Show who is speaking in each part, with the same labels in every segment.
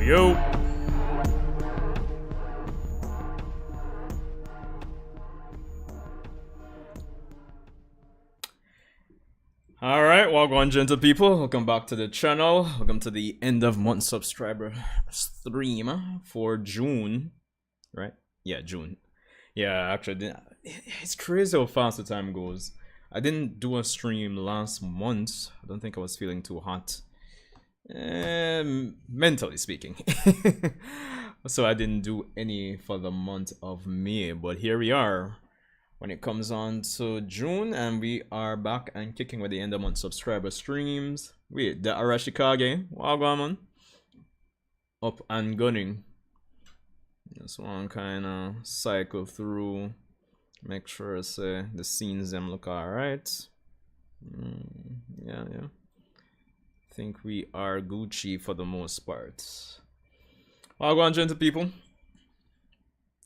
Speaker 1: Yo. Alright, welcome gentle people. Welcome back to the channel. Welcome to the end of month subscriber stream for June. Right? Yeah, June. Yeah, actually, it's crazy how fast the time goes. I didn't do a stream last month. I don't think I was feeling too hot. Mentally speaking. So I didn't do any for the month of May. But here we are when it comes on to June, and we are back and kicking with the end of month subscriber streams. Wait, the Arashikage, man, up and gunning. Just one kind of cycle through, make sure the scenes them look alright. Yeah. I think we are Gucci for the most part. Well, gentle people.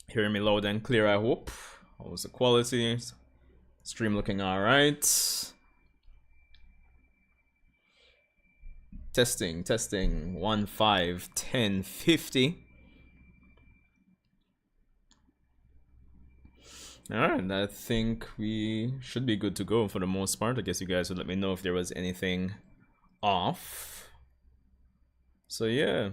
Speaker 1: Hearing me loud and clear, I hope. How's the quality? Stream looking alright. Testing. 1, 5, 10, 50. Alright, I think we should be good to go for the most part. I guess you guys would let me know if there was anything off. So yeah,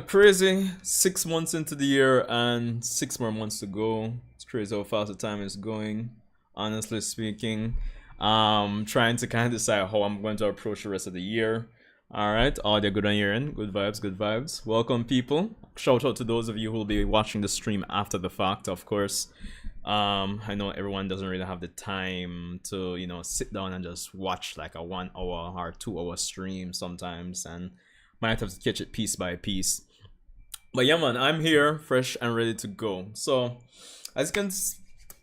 Speaker 1: crazy. 6 months into the year and 6 more months to go. It's crazy how fast the time is going, honestly speaking. Trying to kind of decide how I'm going to approach the rest of the year. Alright, audio good on your end. Good vibes. Welcome people. Shout out to those of you who will be watching the stream after the fact, of course. I know everyone doesn't really have the time to, sit down and just watch like a 1 hour or 2 hour stream sometimes, and might have to catch it piece by piece. But yeah, man, I'm here, fresh and ready to go. So, as you can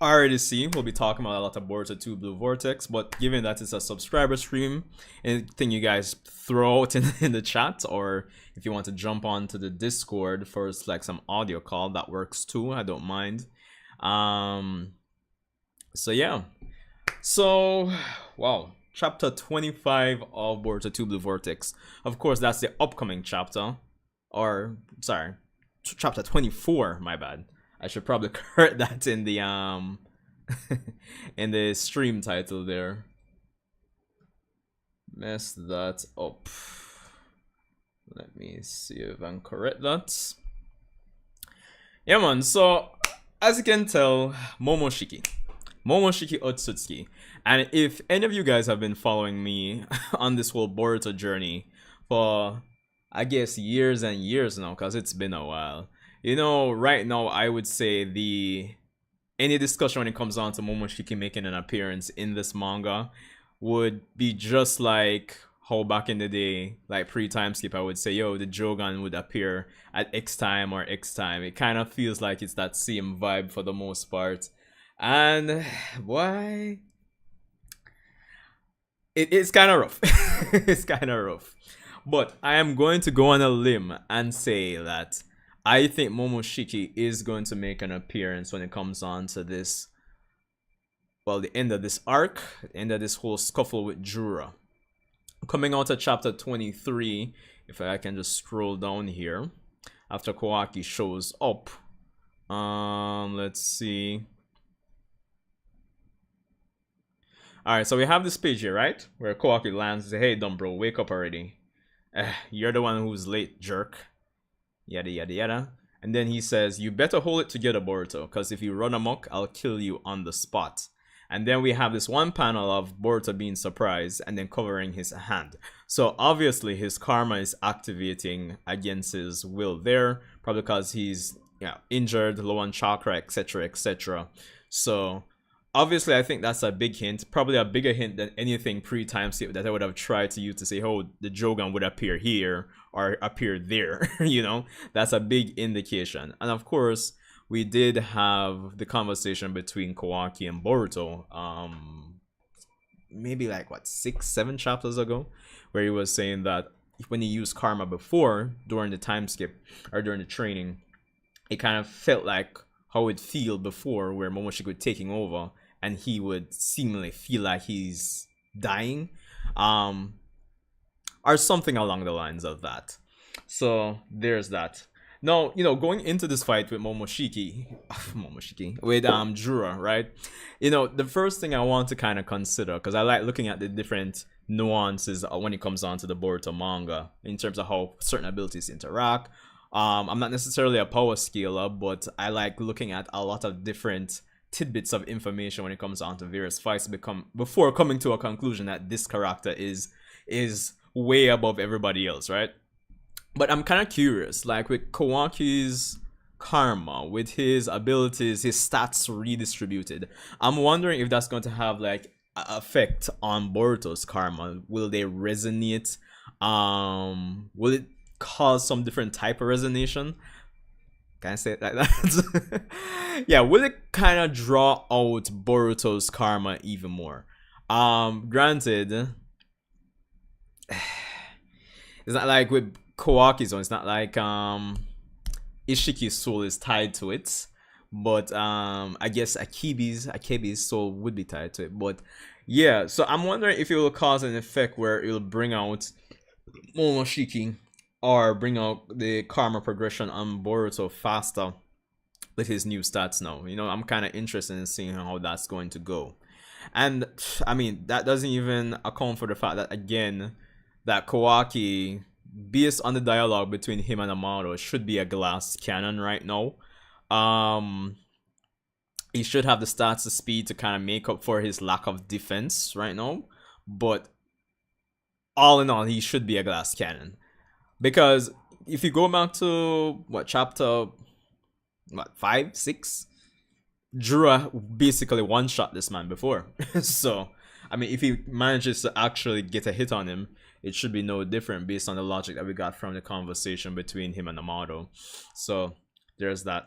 Speaker 1: already see, we'll be talking about a lot of Boruto 2 Blue Vortex, but given that it's a subscriber stream, anything you guys throw out in the chat, or if you want to jump on to the Discord for like some audio call, that works too. I don't mind. So yeah. So, wow. Chapter 25 of Boruto 2 Blue Vortex. Of course, that's the upcoming chapter. Or, sorry, chapter 24, my bad. I should probably correct that in the in the stream title there. Mess that up. Let me see if I can correct that. Yeah, man. So, as you can tell, Momoshiki Otsutsuki. And if any of you guys have been following me on this whole Boruto journey for, I guess, years and years now, because it's been a while. Right now, I would say any discussion when it comes on to Momoshiki making an appearance in this manga would be just like how back in the day, like pre-time skip, I would say, yo, the Jogan would appear at X time or X time. It kind of feels like it's that same vibe for the most part. And why? It's kind of rough. It's kind of rough. But I am going to go on a limb and say that I think Momoshiki is going to make an appearance when it comes on to this, well, the end of this arc, the end of this whole scuffle with Jura. Coming out of chapter 23, if I can just scroll down here, after Kawaki shows up. Let's see. Alright, so we have this page here, right? Where Kawaki lands and says, hey, dumb bro, wake up already. You're the one who's late, jerk. Yada yada yada. And then he says, you better hold it together, Boruto, because if you run amok, I'll kill you on the spot. And then we have this one panel of Boruto being surprised and then covering his hand. So obviously his karma is activating against his will there, probably because he's injured, low on chakra, etc, etc. So obviously I think that's a big hint, probably a bigger hint than anything pre-time skip that I would have tried to use to say, oh, the Jogan would appear here or appear there. That's a big indication. And of course, we did have the conversation between Kawaki and Boruto, maybe like, 6-7 chapters ago, where he was saying that when he used karma before, during the time skip, or during the training, it kind of felt like how it feel before, where Momoshiki was taking over, and he would seemingly feel like he's dying, or something along the lines of that. So there's that. Now, going into this fight with Momoshiki, Momoshiki, with Jura, right? The first thing I want to kind of consider, because I like looking at the different nuances when it comes on to the Boruto manga in terms of how certain abilities interact. I'm not necessarily a power scaler, but I like looking at a lot of different tidbits of information when it comes on to various fights before coming to a conclusion that this character is way above everybody else, right? But I'm kind of curious, like with Kawaki's karma, with his abilities, his stats redistributed. I'm wondering if that's going to have like effect on Boruto's karma. Will they resonate? Will it cause some different type of resonation? Can I say it like that? Yeah, will it kind of draw out Boruto's karma even more? Granted, it's not like with Kawaki's one, it's not like Ishiki's soul is tied to it, but I guess Akebi's soul would be tied to it. But yeah, so I'm wondering if it will cause an effect where it will bring out Momoshiki or bring out the karma progression on Boruto faster with his new stats now. I'm kind of interested in seeing how that's going to go. And I mean, that doesn't even account for the fact that, again, that Kawaki, based on the dialogue between him and Amado, should be a glass cannon right now. He should have the stats, the speed to kind of make up for his lack of defense right now. But all in all, he should be a glass cannon. Because if you go back to chapter 5, 6, Jura basically one-shot this man before. So I mean, if he manages to actually get a hit on him, it should be no different based on the logic that we got from the conversation between him and Amado. So there's that.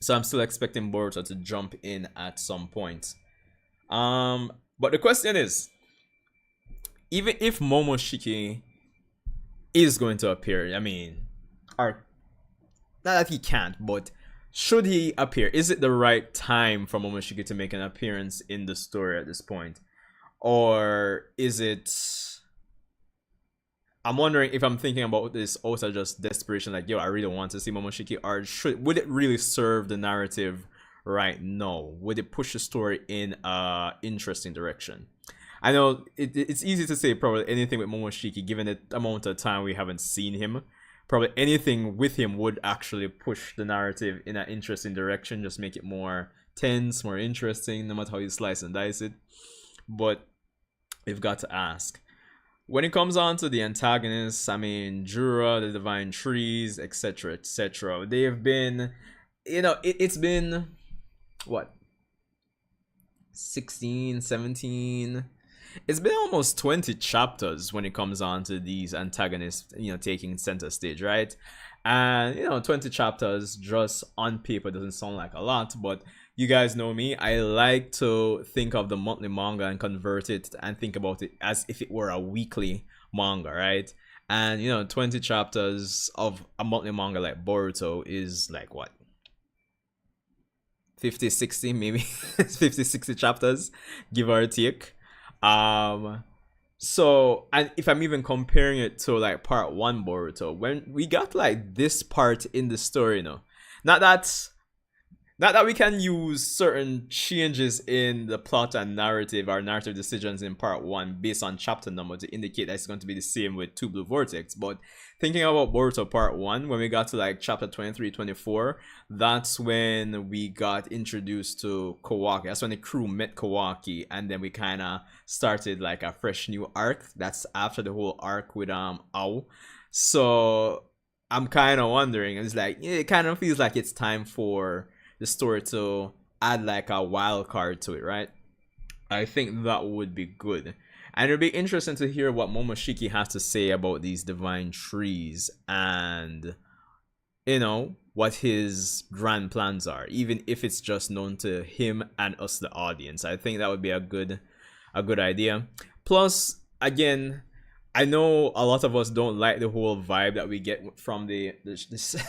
Speaker 1: So I'm still expecting Boruto to jump in at some point. But the question is, even if Momoshiki is going to appear, I mean, or not that he can't, but should he appear? Is it the right time for Momoshiki to make an appearance in the story at this point? Or is it... I'm wondering if I'm thinking about this also just desperation, like, yo, I really want to see Momoshiki, or would it really serve the narrative right now? Would it push the story in a interesting direction? I know it's easy to say probably anything with Momoshiki, given the amount of time we haven't seen him. Probably anything with him would actually push the narrative in an interesting direction, just make it more tense, more interesting, no matter how you slice and dice it. But we've got to ask. When it comes on to the antagonists, I mean, Jura, the Divine Trees, etc., etc., they've been, it's been, what, 16, 17... It's been almost 20 chapters when it comes on to these antagonists, taking center stage, right? And, 20 chapters just on paper doesn't sound like a lot, but you guys know me. I like to think of the monthly manga and convert it and think about it as if it were a weekly manga, right? And, 20 chapters of a monthly manga like Boruto is like what? 50, 60, maybe 50, 60 chapters, give or take. So, and if I'm even comparing it to like part 1 Boruto, when we got like this part in the story, not that we can use certain changes in the plot and narrative or narrative decisions in part 1 based on chapter number to indicate that it's going to be the same with Two Blue Vortex. But thinking about Boruto part 1, when we got to like chapter 23, 24, that's when we got introduced to Kawaki. That's when the crew met Kawaki, and then we kind of started like a fresh new arc. That's after the whole arc with Ao. So I'm kind of wondering, it's like, it kind of feels like it's time for the story to add like a wild card to it, right? I think that would be good. And it'll be interesting to hear what Momoshiki has to say about these divine trees and, what his grand plans are, even if it's just known to him and us, the audience. I think that would be a good idea. Plus, again, I know a lot of us don't like the whole vibe that we get from the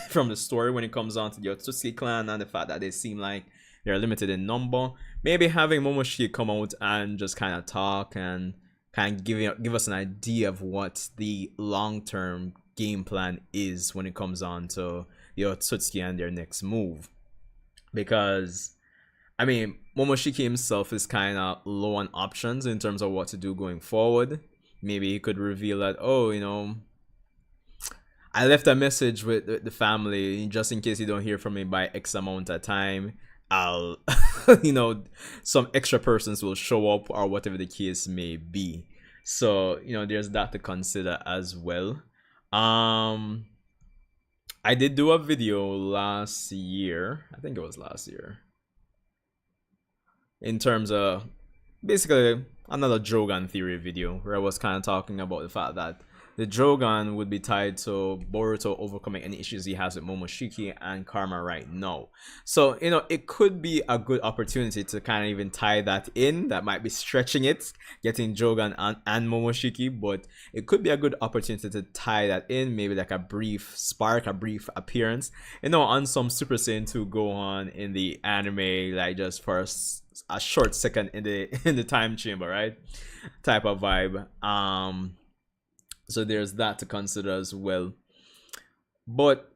Speaker 1: from the story when it comes on to the Otsuki clan and the fact that they seem like they're limited in number. Maybe having Momoshiki come out and just kind of talk and kind of give us an idea of what the long-term game plan is when it comes on to the Otsutsuki and their next move. Because I mean, Momoshiki himself is kind of low on options in terms of what to do going forward. Maybe he could reveal that, oh, I left a message with the family just in case you don't hear from me by X amount of time. I'll, some extra persons will show up or whatever the case may be. So, there's that to consider as well. I did do a video last year. I think it was last year. In terms of basically another Jogan theory video where I was kind of talking about the fact that the Jogan would be tied to Boruto overcoming any issues he has with Momoshiki and Karma right now. So, it could be a good opportunity to kind of even tie that in. That might be stretching it, getting Jogan and Momoshiki, but it could be a good opportunity to tie that in, maybe like a brief spark, a brief appearance, on some Super Saiyan 2 Gohan in the anime, like just for a short second in the time chamber, right? Type of vibe. So there's that to consider as well. But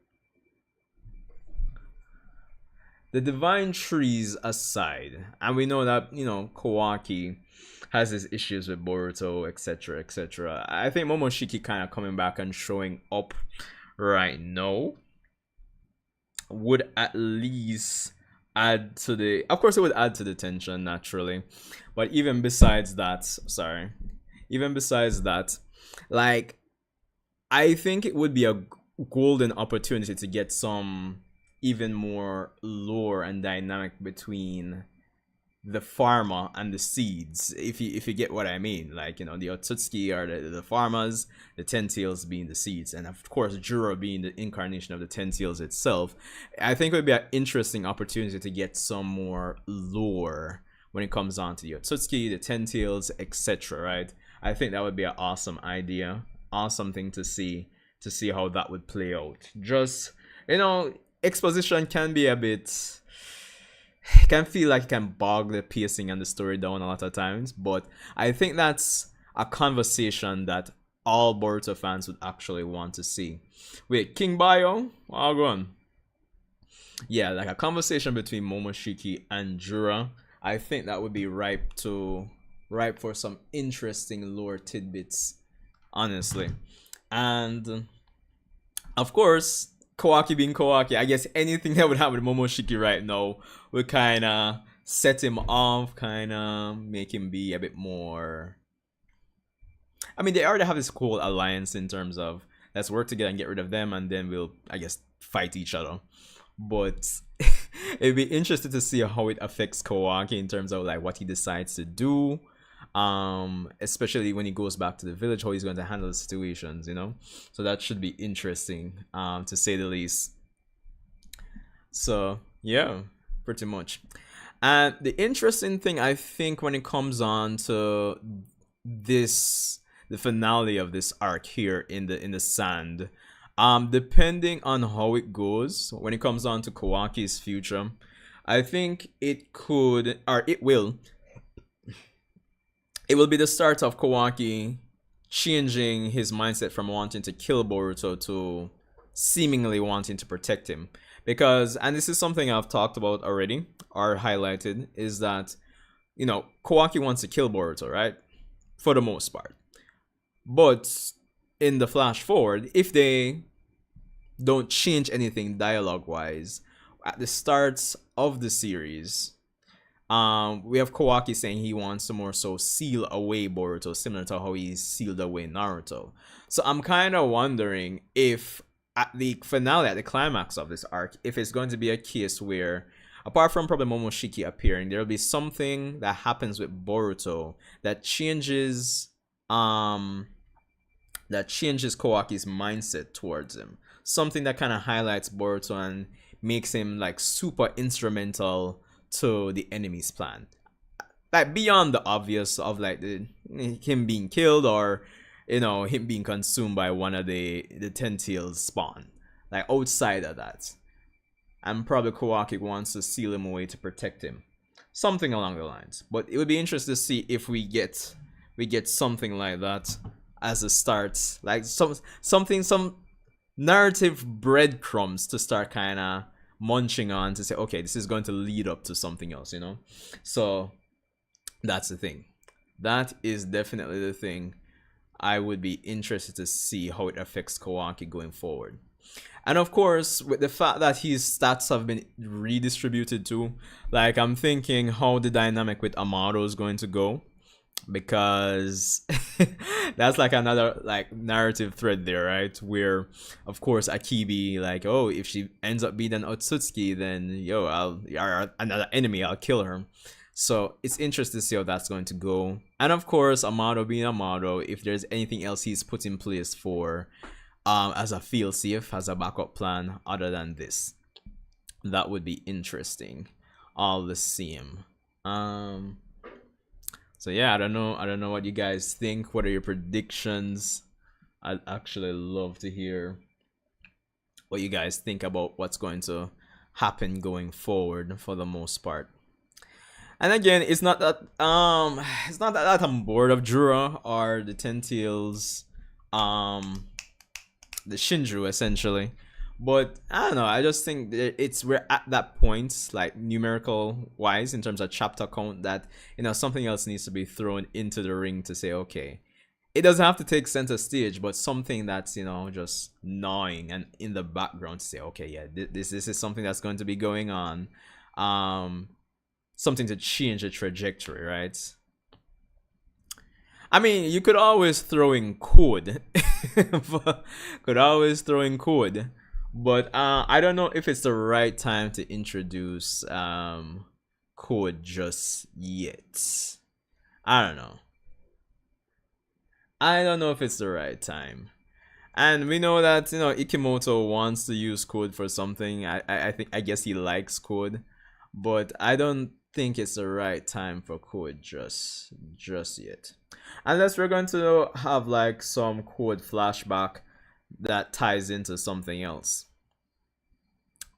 Speaker 1: the divine trees aside, and we know that Kawaki has his issues with Boruto, etc., etc. I think Momoshiki kind of coming back and showing up right now would at least add to the, of course it would add to the tension naturally, but even besides that, like, I think it would be a golden opportunity to get some even more lore and dynamic between the farmer and the seeds, if you get what I mean. Like, the Otsutsuki are the farmers, the Ten-Tails being the seeds, and of course Juro being the incarnation of the Ten-Tails itself. I think it would be an interesting opportunity to get some more lore when it comes on to the Otsutsuki, the Ten-Tails, etc., right? I think that would be an awesome idea, awesome thing to see how that would play out. Just, exposition can be a bit, can feel like it can bog the pacing and the story down a lot of times, but I think that's a conversation that all Boruto fans would actually want to see. Wait, King Bio? I'll go on. Yeah, like a conversation between Momoshiki and Jura. I think that would be ripe for some interesting lore tidbits, honestly. And of course, Kawaki being Kawaki, I guess anything that would happen with Momoshiki right now would kind of set him off, kind of make him be a bit more. I mean, they already have this cool alliance in terms of let's work together and get rid of them, and then we'll, I guess, fight each other. But it'd be interesting to see how it affects Kawaki in terms of like what he decides to do. Especially when he goes back to the village, how he's going to handle the situations, so that should be interesting, to say the least. So yeah, pretty much. And the interesting thing, I think, when it comes on to this, the finale of this arc here in the sand, depending on how it goes when it comes on to Kawaki's future, I think it could, or it will be the start of Kawaki changing his mindset from wanting to kill Boruto to seemingly wanting to protect him. Because, and this is something I've talked about already, or highlighted, is that, Kawaki wants to kill Boruto, right? For the most part. But in the flash forward, if they don't change anything dialogue-wise, at the start of the series, we have Kawaki saying he wants to more so seal away Boruto, similar to how he sealed away Naruto. So I'm kind of wondering if at the finale, at the climax of this arc, if it's going to be a case where, apart from probably Momoshiki appearing, there'll be something that happens with Boruto that changes Kawaki's mindset towards him. Something that kind of highlights Boruto and makes him like super instrumental to the enemy's plan, like beyond the obvious of like him being killed, or him being consumed by one of the Ten-Tails spawn. Like outside of that, and probably Kawaki wants to seal him away to protect him, something along the lines. But it would be interesting to see if we get something like that as a start, like some narrative breadcrumbs to start kind of munching on to say, okay, this is going to lead up to something else, you know? So that's the thing. That is definitely the thing. I would be interested to see how it affects Kawaki going forward. And of course, with the fact that his stats have been redistributed too, like I'm thinking how the dynamic with Amado is going to go, because that's like another like narrative thread there, right? Where of course Akibi, like, oh, if she ends up beating Otsutsuki, then yo, I'll another enemy, I'll kill her. So it's interesting to see how that's going to go. And of course, Amado being Amado, if there's anything else he's put in place for as a feel safe, as a backup plan other than this, that would be interesting all the same. So yeah, I don't know what you guys think. What are your predictions? I'd actually love to hear what you guys think about what's going to happen going forward for the most part. And again, it's not that I'm bored of Jura or the Ten-Tails, the Shinju essentially, but I don't know. I just think that we're at that point, like numerical wise, in terms of chapter count, that something else needs to be thrown into the ring to say, okay, it doesn't have to take center stage, but something that's just gnawing and in the background to say, okay, yeah, this is something that's going to be going on, something to change the trajectory, right? I mean, you could always throw in code. Could always throw in code. But I don't know if it's the right time to introduce code just yet. I don't know. I don't know if it's the right time. And we know that Ikimoto wants to use code for something. I guess he likes code, but I don't think it's the right time for code just yet, unless we're going to have like some code flashback that ties into something else,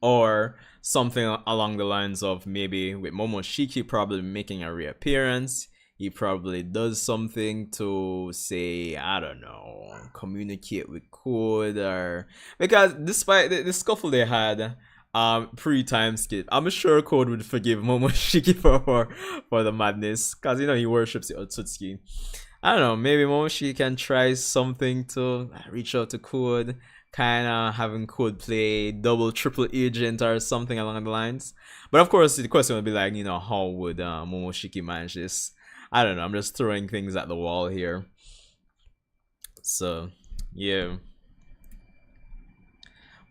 Speaker 1: or something along the lines of maybe with Momoshiki probably making a reappearance. He probably does something to say, I don't know, communicate with code, or because despite the scuffle they had pre-time skip, I'm sure Code would forgive Momoshiki for the madness, because he worships the Otsutsuki. I don't know, maybe Momoshiki can try something to reach out to Code, kind of having Code play double triple agent or something along the lines. But of course the question would be like, how would Momoshiki manage this? I don't know, I'm just throwing things at the wall here. So yeah,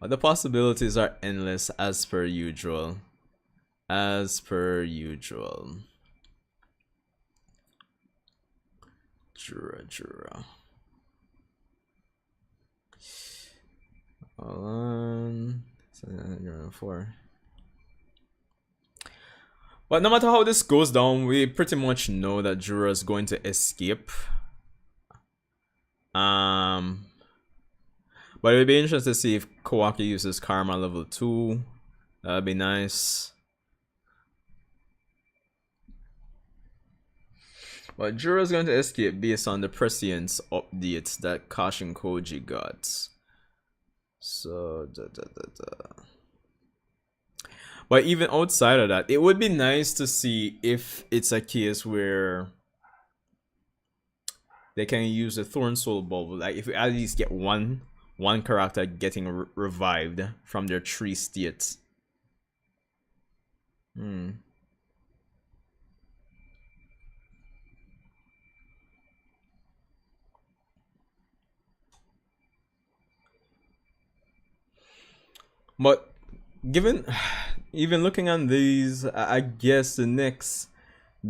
Speaker 1: but the possibilities are endless, as per usual. As per usual. Jura. Hold on. 4. But no matter how this goes down, we pretty much know that Jura is going to escape. But it would be interesting to see if Kawaki uses Karma level 2. That would be nice. But Jura is going to escape based on the prescience updates that Kashin Koji got. So, But even outside of that, it would be nice to see if it's a case where they can use the Thorn Soul Bubble. Like if we at least get one character getting revived from their 3 states. But even looking on these, I guess the next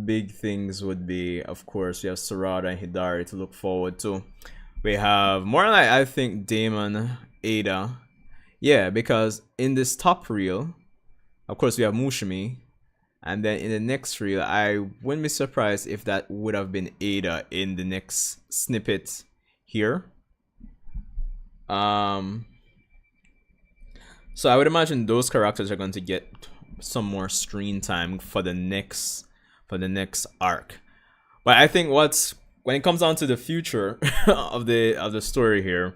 Speaker 1: big things would be, of course, we have Sarada and Hidari to look forward to. We have more like, I think, Damon, Ada. Yeah, because in this top reel, of course, we have Mushimi. And then in the next reel, I wouldn't be surprised if that would have been Ada in the next snippet here. So I would imagine those characters are going to get some more screen time for the next arc. But I think when it comes down to the future of the story here,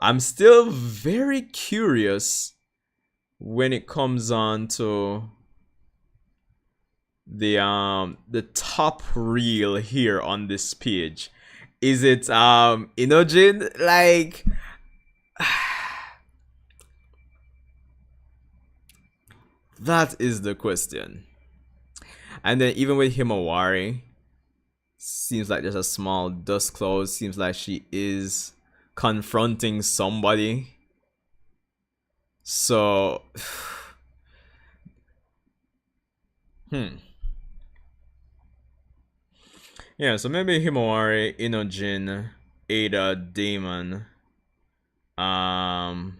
Speaker 1: I'm still very curious when it comes on to the top reel here on this page. Is it Inojin? Like that is the question. And then even with Himawari, seems like there's a small dust cloud. Seems like she is confronting somebody. So yeah, so maybe Himawari, Inojin, Ada, Damon, Sarada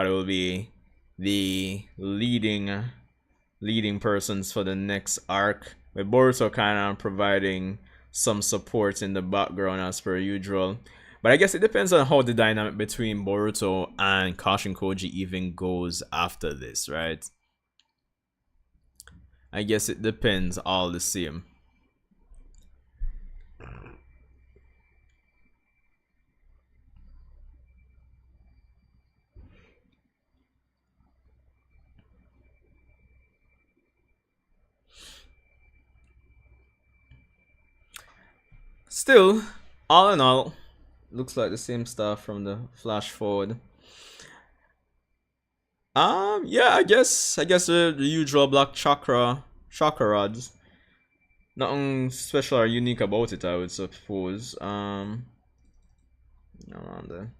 Speaker 1: will be the leading persons for the next arc, with Boruto kind of providing some support in the background as per usual. But I guess it depends on how the dynamic between Boruto and Kashin Koji even goes after this, right? I guess it depends all the same. Still, all in all, looks like the same stuff from the flash forward. Yeah, I guess the usual black chakra rods. Nothing special or unique about it, I would suppose. Around there.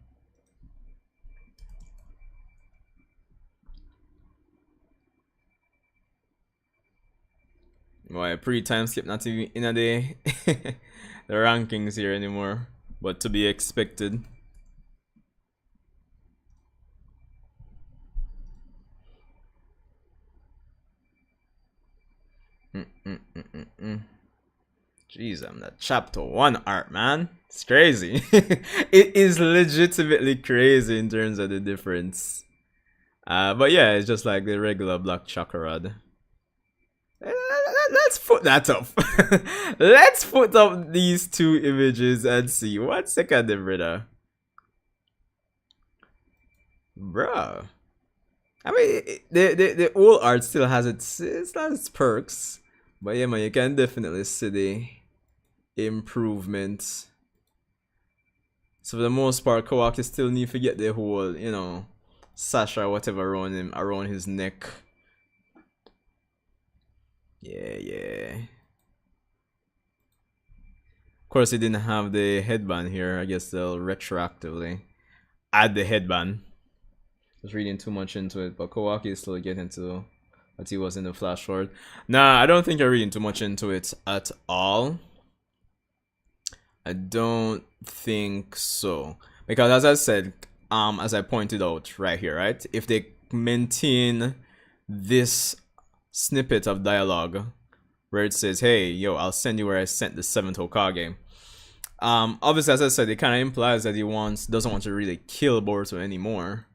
Speaker 1: Why pre-time skip not even in a day? The rankings here anymore, but to be expected. Jeez, I'm that chapter 1 art, man. It's crazy. It is legitimately crazy in terms of the difference. But yeah, it's just like the regular black chakarad. Let's put that up. Let's put up these two images and see. 1 second, brother. Bruh. I mean, the old art still has its perks. But yeah, man, you can definitely see the improvement. So for the most part, Kawaki still need to get the whole, you know, sash or whatever around his neck. Yeah. Of course, he didn't have the headband here. I guess they'll retroactively add the headband. I was reading too much into it, but Kawaki is still getting to what he was in the flash forward. Nah, I don't think you're reading too much into it at all. I don't think so. Because as I said, as I pointed out right here, right? If they maintain this snippet of dialogue where it says, hey, yo, I'll send you where I sent the 7th Hokage. Obviously, as I said, it kind of implies that he doesn't want to really kill Boruto anymore.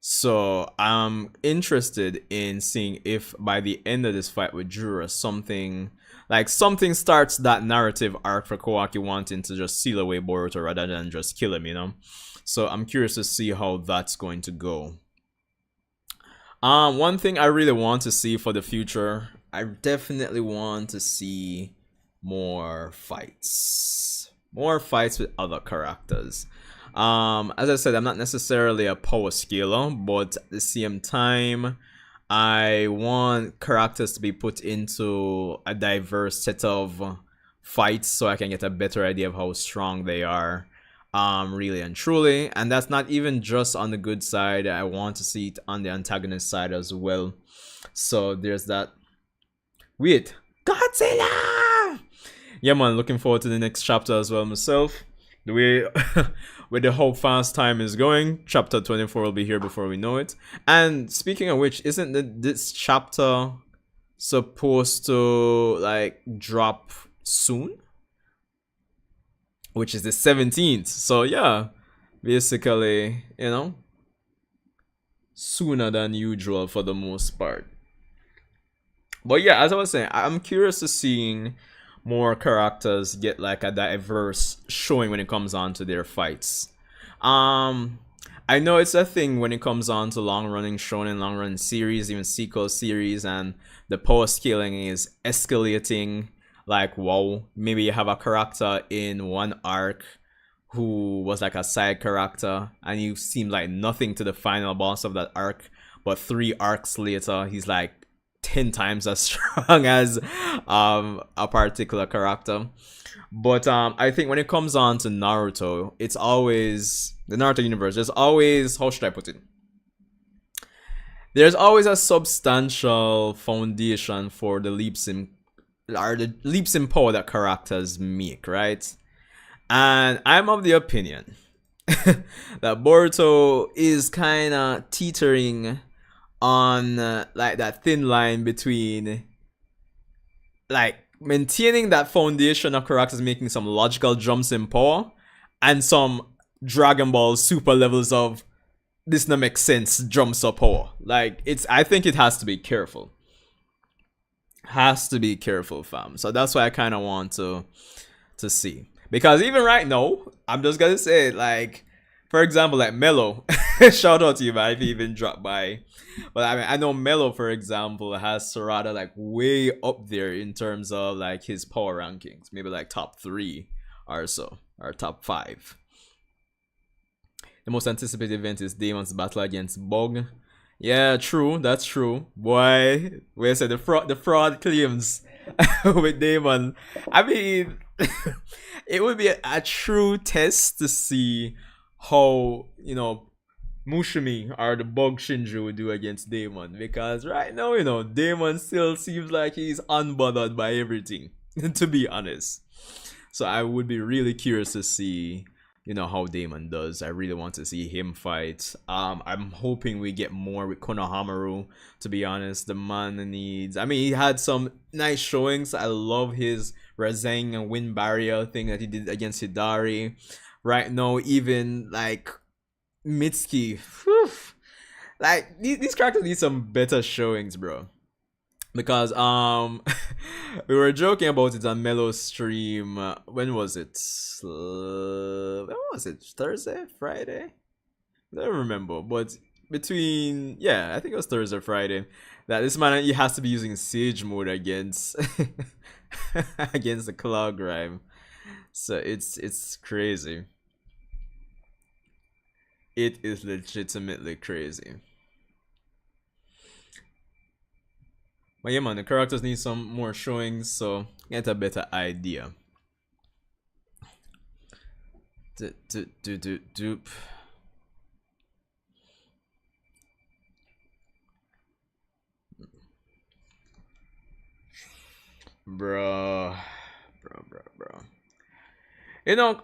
Speaker 1: So I'm interested in seeing if by the end of this fight with Jura, something starts that narrative arc for Kawaki wanting to just seal away Boruto rather than just kill him, you know? So I'm curious to see how that's going to go. One thing I really want to see for the future, I definitely want to see more fights. More fights with other characters. As I said, I'm not necessarily a power scaler, but at the same time, I want characters to be put into a diverse set of fights so I can get a better idea of how strong they are, really and truly. And that's not even just on the good side. I want to see it on the antagonist side as well. So there's that. Wait, Godzilla! Yeah, man, looking forward to the next chapter as well myself. The way with the how fast time is going, chapter 24 will be here before we know it. And speaking of which, isn't this chapter supposed to like drop soon? Which is the 17th. So yeah, basically, you know, sooner than usual for the most part. But yeah, as I was saying, I'm curious to seeing more characters get like a diverse showing when it comes on to their fights. Um, I know it's a thing when it comes on to long running shonen, long running series, even sequel series, and the power scaling is escalating. Like, wow, maybe you have a character in one arc who was like a side character, and you seem like nothing to the final boss of that arc, but 3 arcs later, he's like 10 times as strong as a particular character. But I think when it comes on to Naruto, it's always the Naruto universe. There's always, how should I put it? There's always a substantial foundation for the leaps in power that characters make, right? And I'm of the opinion that Boruto is kind of teetering on like that thin line between like maintaining that foundation of characters making some logical jumps in power and some Dragon Ball super levels of this no make sense jumps of power. Like it's I think it has to be careful. Has to be careful, fam. So that's why I kind of want to see. Because even right now, I'm just gonna say it, like, for example, like Mello. Shout out to you, man, if you even dropped by. But I mean, I know Mello, for example, has Sarada like way up there in terms of like his power rankings, maybe like top 3 or so, or top 5. The most anticipated event is Damon's battle against Bug. Yeah, true, that's true. Boy, where I said the fraud claims with Damon. I mean, it would be a true test to see how, Mushimi or the Bug Shinju would do against Damon. Because right now, Damon still seems like he's unbothered by everything, to be honest. So I would be really curious to see, how Damon does. I really want to see him fight. I'm hoping we get more with Konohamaru. To be honest, the man needs. I mean, he had some nice showings. I love his Razeng and wind barrier thing that he did against Hidari. Right now, even like Mitsuki, whew, like these characters need some better showings, bro. Because we were joking about it on Mello's stream. When was it? When was it? Thursday, Friday? I don't remember. But between, yeah, I think it was Thursday, Friday. That this man, he has to be using Sage mode against against the Cloud Grime. So it's crazy. It is legitimately crazy. But yeah, man, the characters need some more showings, so get a better idea. Doop. Bro.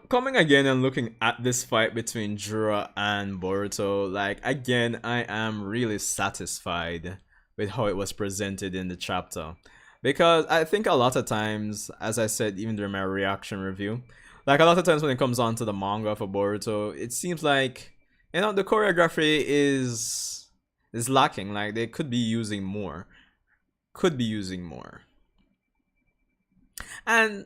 Speaker 1: Coming again and looking at this fight between Jura and Boruto, like, again, I am really satisfied with how it was presented in the chapter. Because I think a lot of times, as I said even during my reaction review, like a lot of times when it comes on to the manga for Boruto, it seems like, the choreography is lacking. Like, they could be using more. And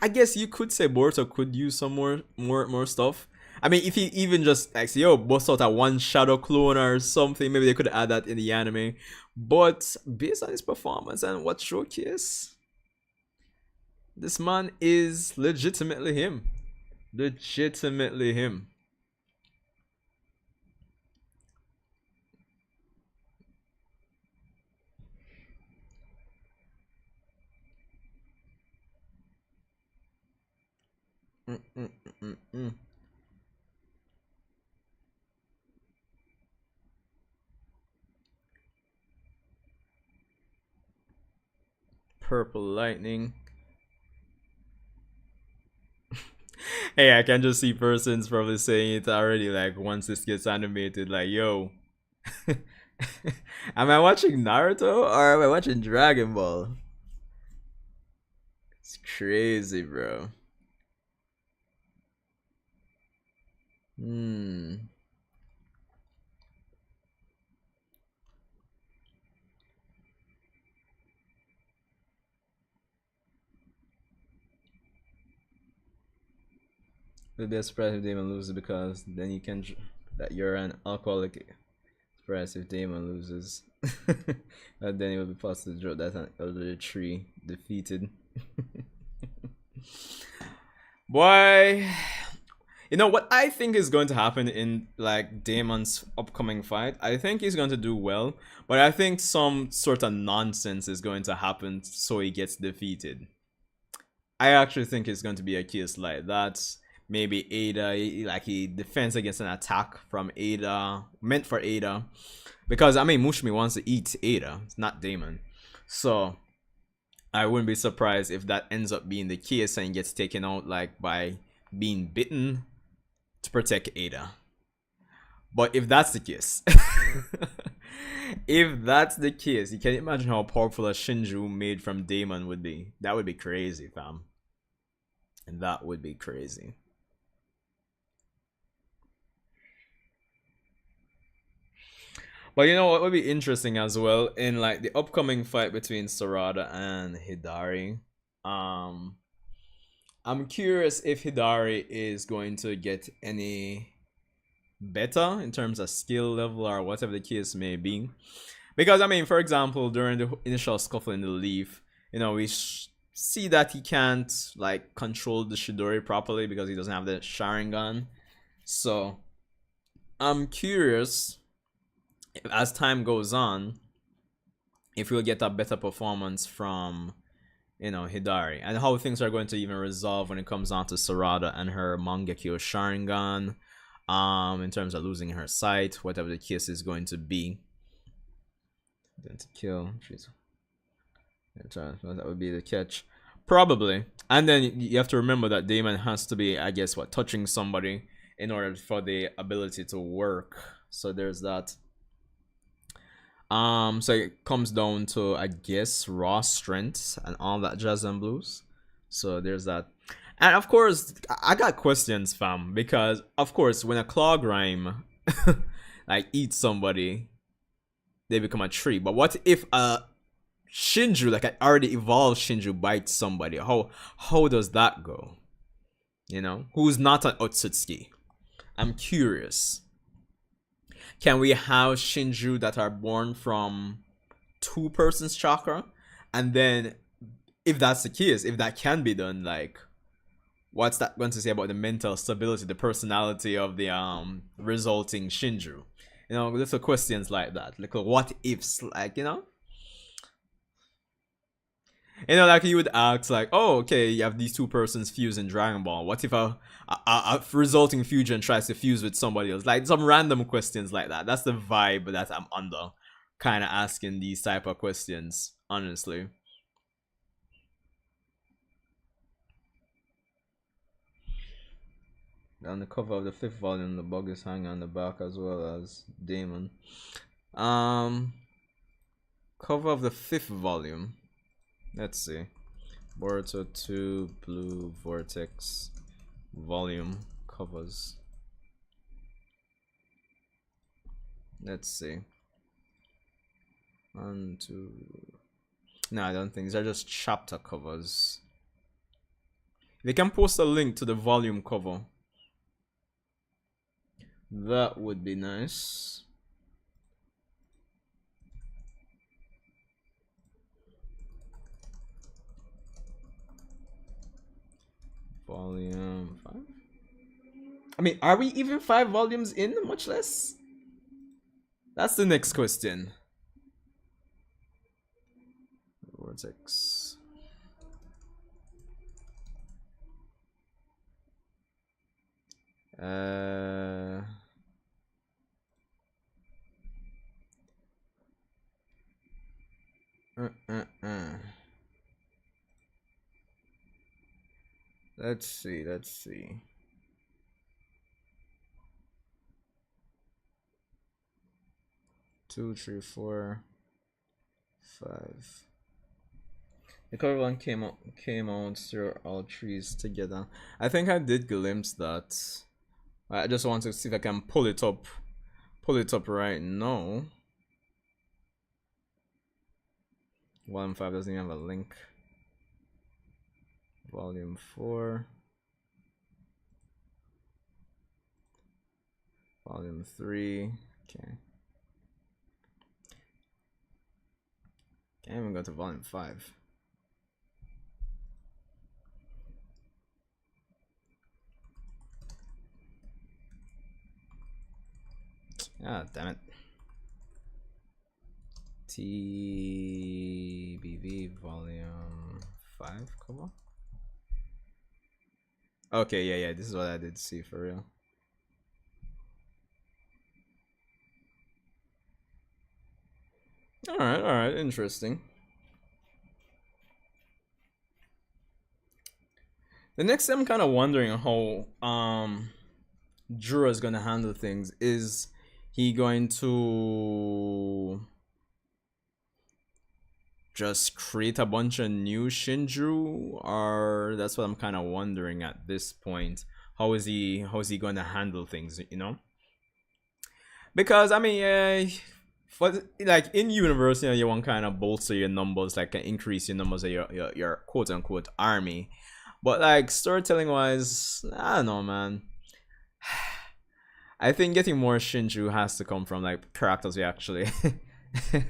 Speaker 1: I guess you could say Boruto could use some more stuff. I mean, if he even just like, yo, bust out a one shadow clone or something, maybe they could add that in the anime. But based on his performance and what showcase, this man is legitimately him. Legitimately him. Mm-mm-mm-mm. Purple lightning. Hey, I can just see persons probably saying it already. Like once this gets animated, like yo, am I watching Naruto or am I watching Dragon Ball? It's crazy, bro. Hmm. It'd be a surprise if Damon loses because then you can that you're an alcoholic. Surprise if Damon loses. And then it would be possible to draw that an elderly tree defeated. Boy, you know what I think is going to happen in like Damon's upcoming fight? I think he's going to do well, but I think some sort of nonsense is going to happen so he gets defeated. I actually think it's going to be a case like that. Maybe Ada, like he defends against an attack from Ada, meant for Ada. Because, I mean, Mushimi wants to eat Ada, it's not Damon. So, I wouldn't be surprised if that ends up being the case and he gets taken out like by being bitten to protect Ada. But if that's the case, if that's the case, you can imagine how powerful a Shinju made from Damon would be. That would be crazy, fam. And that would be crazy. But you know what would be interesting as well in like the upcoming fight between Sarada and Hidari. I'm curious if Hidari is going to get any better in terms of skill level or whatever the case may be. Because I mean, for example, during the initial scuffle in the leaf, you know, we see that he can't like control the Shidori properly because he doesn't have the Sharingan. So I'm curious if, as time goes on, if we'll get a better performance from, you know, Hidari, and how things are going to even resolve when it comes down to Sarada and her Mangekyo Sharingan, in terms of losing her sight, whatever the case is going to be. Then to kill, jeez, that would be the catch, probably. And then you have to remember that Damon has to be, I guess, what, touching somebody in order for the ability to work. So there's that. So it comes down to, I guess, raw strength and all that jazz and blues. So there's that. And of course, I got questions, fam, because of course, when a claw grime like eats somebody, they become a tree. But what if a Shinju, like an already evolved Shinju, bites somebody? How does that go? You know, who's not an Otsutsuki? I'm curious. Can we have Shinju that are born from two persons chakra? And then, if that's the case, if that can be done, like, what's that going to say about the mental stability, the personality of the resulting Shinju? You know, little questions like that, little what ifs, like, you know, like you would ask, like, oh, okay, you have these two persons fused in Dragon Ball. What if a resulting fusion tries to fuse with somebody else? Like some random questions like that. That's the vibe that I'm under, kind of asking these type of questions, honestly. On the cover of the 5th volume, the bug is hanging on the back as well as Damon. Cover of the 5th volume. Let's see. Boruto 2 Blue Vortex volume covers. Let's see. 1, 2. No, I don't think these are just chapter covers. They can post a link to the volume cover. That would be nice. Volume 5. I mean, are we even 5 volumes in, much less? That's the next question. Vortex. Let's see. 2, 3, 4, 5. The cover one came out through all trees together. I think I did glimpse that. I just want to see if I can pull it up right now. Volume 5 doesn't even have a link. Volume 4. Volume 3. Okay. Can't even go to volume 5. Ah, damn it. TBV volume 5, come on. Okay, yeah, this is what I did see for real. Alright, interesting. The next thing I'm kind of wondering how Jura is gonna handle things. Is he going to just create a bunch of new Shinju, or that's what I'm kind of wondering at this point. How is he going to handle things, you know? Because I mean, for like in universe, you know, you want kind of bolster your numbers, like increase your numbers of your quote unquote army. But like storytelling wise, I don't know, man. I think getting more Shinju has to come from like characters we actually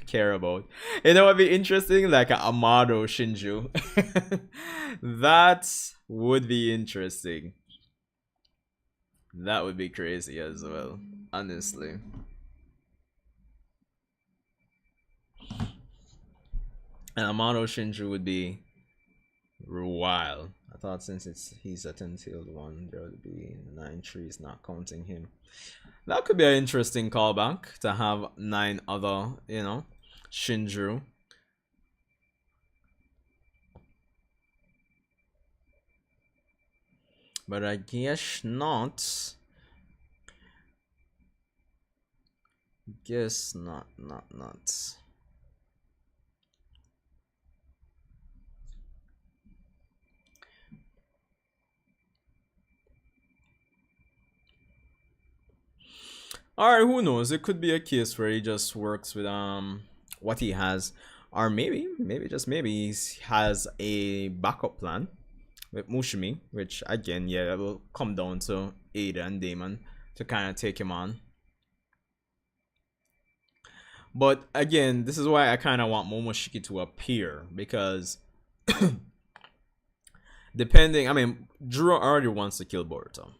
Speaker 1: care about. You know what would be interesting? Like a Amado Shinju. That would be interesting. That would be crazy as well, honestly. An Amado Shinju would be wild. I thought since he's a 10-tailed one, there would be 9 trees, not counting him. That could be an interesting callback to have 9 other, you know, Shinju. But I guess not. Guess not. Alright, who knows? It could be a case where he just works with what he has. Or maybe just maybe he has a backup plan with Mushimi, which again, yeah, it will come down to Ada and Damon to kind of take him on. But again, this is why I kind of want Momoshiki to appear, because depending, I mean, Drew already wants to kill Boruto.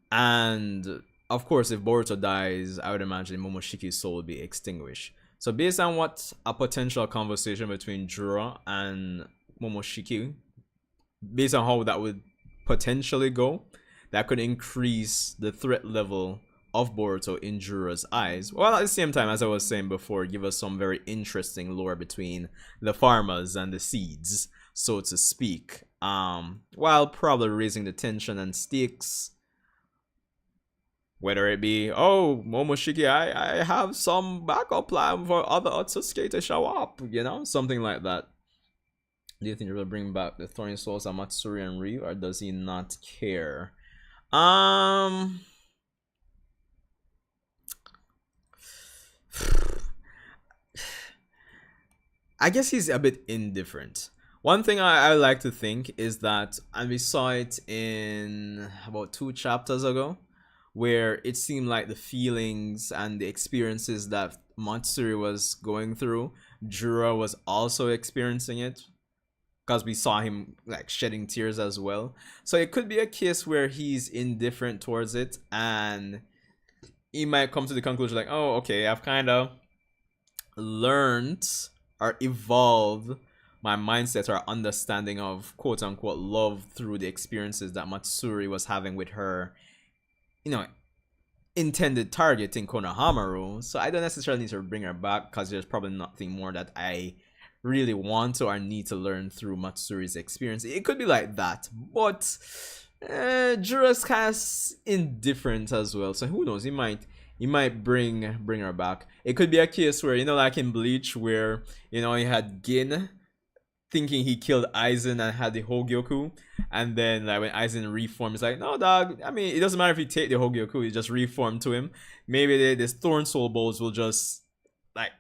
Speaker 1: And of course, if Boruto dies, I would imagine Momoshiki's soul would be extinguished. So based on what a potential conversation between Juro and Momoshiki, based on how that would potentially go, that could increase the threat level of Boruto in Juro's eyes. While at the same time, as I was saying before, give us some very interesting lore between the farmers and the seeds, so to speak. While probably raising the tension and stakes. Whether it be, oh, Momoshiki, I have some backup plan for other Otsusuke to show up, you know? Something like that. Do you think he will bring back the Thorny Souls of Matsuri and Ryu, or does he not care? I guess he's a bit indifferent. One thing I like to think is that, and we saw it in about 2 chapters ago, where it seemed like the feelings and the experiences that Matsuri was going through, Juro was also experiencing it, because we saw him like shedding tears as well. So it could be a case where he's indifferent towards it, and he might come to the conclusion like, oh, okay, I've kind of learned or evolved my mindset or understanding of quote unquote love through the experiences that Matsuri was having with her, you know, intended target in Konohamaru. So I don't necessarily need to bring her back, because there's probably nothing more that I really want to or need to learn through Matsuri's experience. It could be like that, but Jura's kind of indifferent as well. So who knows? He might bring her back. It could be a case where, you know, like in Bleach, where, you know, he had Gin thinking he killed Aizen and had the Hogyoku, and then like when Aizen reforms, like, no dog, I mean, it doesn't matter if you take the Hogyoku, you just reform to him. Maybe this Thorn Soul Balls will just like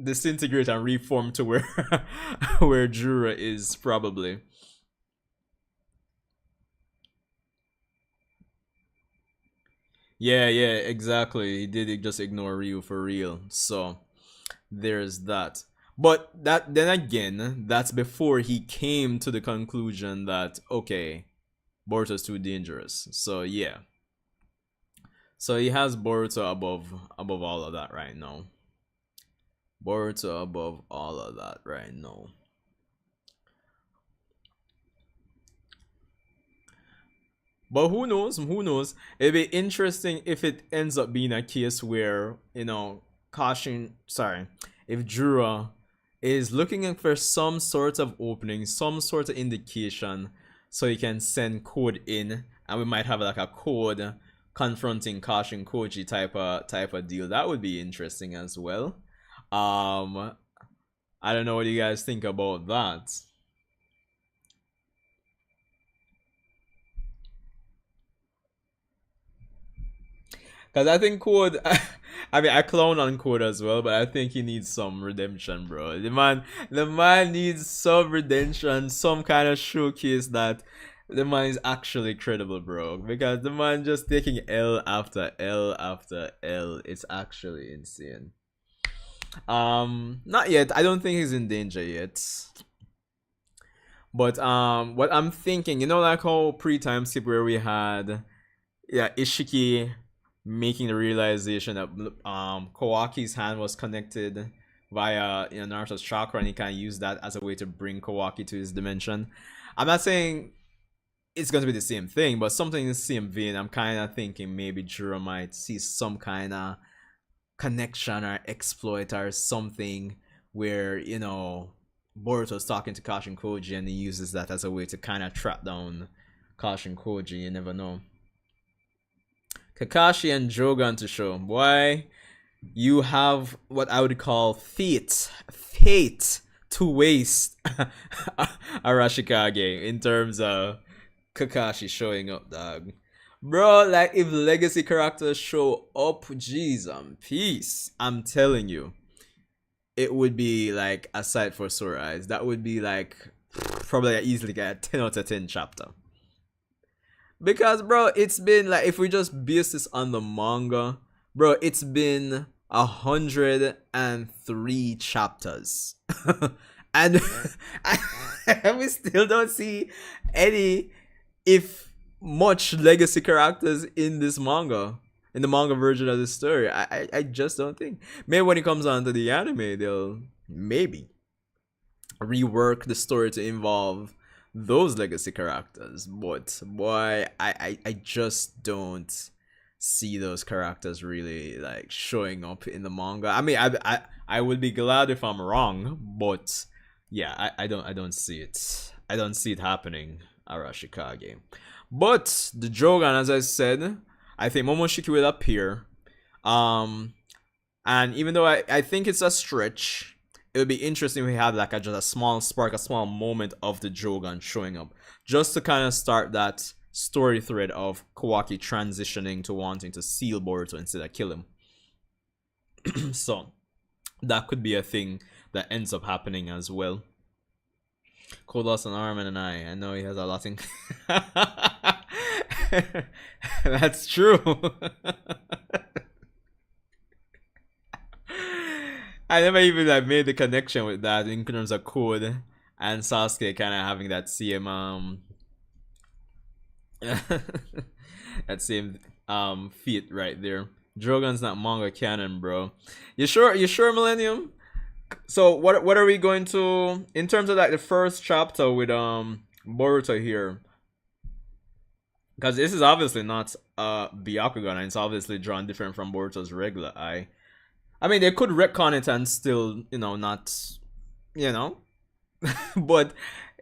Speaker 1: disintegrate and reform to where where Jura is, probably. Yeah, yeah, exactly. He did just ignore Ryu for real. So there's that. But that then again, that's before he came to the conclusion that okay, Boruto's too dangerous. So yeah. So he has Boruto above all of that right now. Boruto above all of that right now. But who knows? Who knows? It'd be interesting if it ends up being a case where, if Jura is looking for some sort of opening, some sort of indication, so he can send code in, and we might have like a code confronting Kashin Koji type of deal. That would be interesting as well. Um, I don't know what you guys think about that. Cause I think Code, I mean, I clown on Code as well, but I think he needs some redemption, bro. The man needs some redemption, some kind of showcase that the man is actually credible, bro. Because the man just taking L after L after L, it's actually insane. Not yet. I don't think he's in danger yet. But what I'm thinking, like how pre-time skip where we had, yeah, Ishiki making the realization that Kawaki's hand was connected via Naruto's chakra, and he can use that as a way to bring Kawaki to his dimension. I'm not saying it's going to be the same thing, but something in the same vein. I'm kind of thinking maybe Jiro might see some kind of connection or exploit or something where Boruto's talking to Kashin Koji and he uses that as a way to kind of trap down Kashin Koji. You never know. Kakashi and Jogan to show. Why you have what I would call fate to waste Arashikage in terms of Kakashi showing up, dog. Bro, like if legacy characters show up, jeez, peace. I'm telling you, it would be like a sight for sore eyes. That would be like probably easily get a 10 out of 10 chapter. Because bro, it's been like, if we just base this on the manga, bro, it's been 103 chapters. And we still don't see any, if much, legacy characters in this manga, in the manga version of the story. I just don't think. Maybe when it comes on to the anime, they'll maybe rework the story to involve those legacy characters. But boy, I just don't see those characters really like showing up in the manga. I mean, I would be glad if I'm wrong, but yeah, I don't see it. I don't see it happening, Arashikage. But the Jogan, as I said, I think Momoshiki will appear. And even though I think it's a stretch, it would be interesting if we had like just a small spark, a small moment of the Jogan showing up, just to kind of start that story thread of Kawaki transitioning to wanting to seal Boruto instead of kill him. So that could be a thing that ends up happening as well. Code lost an arm and an eye. I know he has a lot in. That's true. I never even like made the connection with that in terms of Code and Sasuke kind of having that same that same feat right there. Drogon's not manga canon, bro. You sure? You sure, Millennium? So what are we going to, in terms of like the first chapter with Boruto here? Because this is obviously not Byakugan, and it's obviously drawn different from Boruto's regular eye. I mean, they could retcon it and still, not, but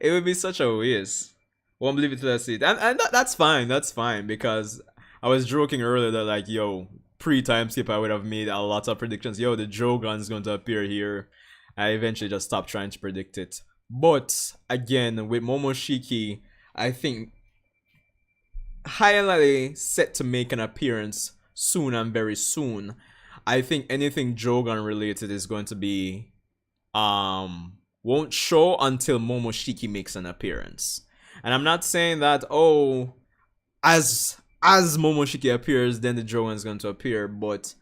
Speaker 1: it would be such a waste. Won't believe it till I see it, and that's fine. That's fine, because I was joking earlier that like, yo, pre-time skip, I would have made a lot of predictions. Yo, the Jogan's going to appear here. I eventually just stopped trying to predict it. But again, with Momoshiki, I think highly set to make an appearance soon and very soon. I think anything Jogan related is going to be won't show until Momoshiki makes an appearance. And I'm not saying that, oh, as as Momoshiki appears, then the Jogan is going to appear. But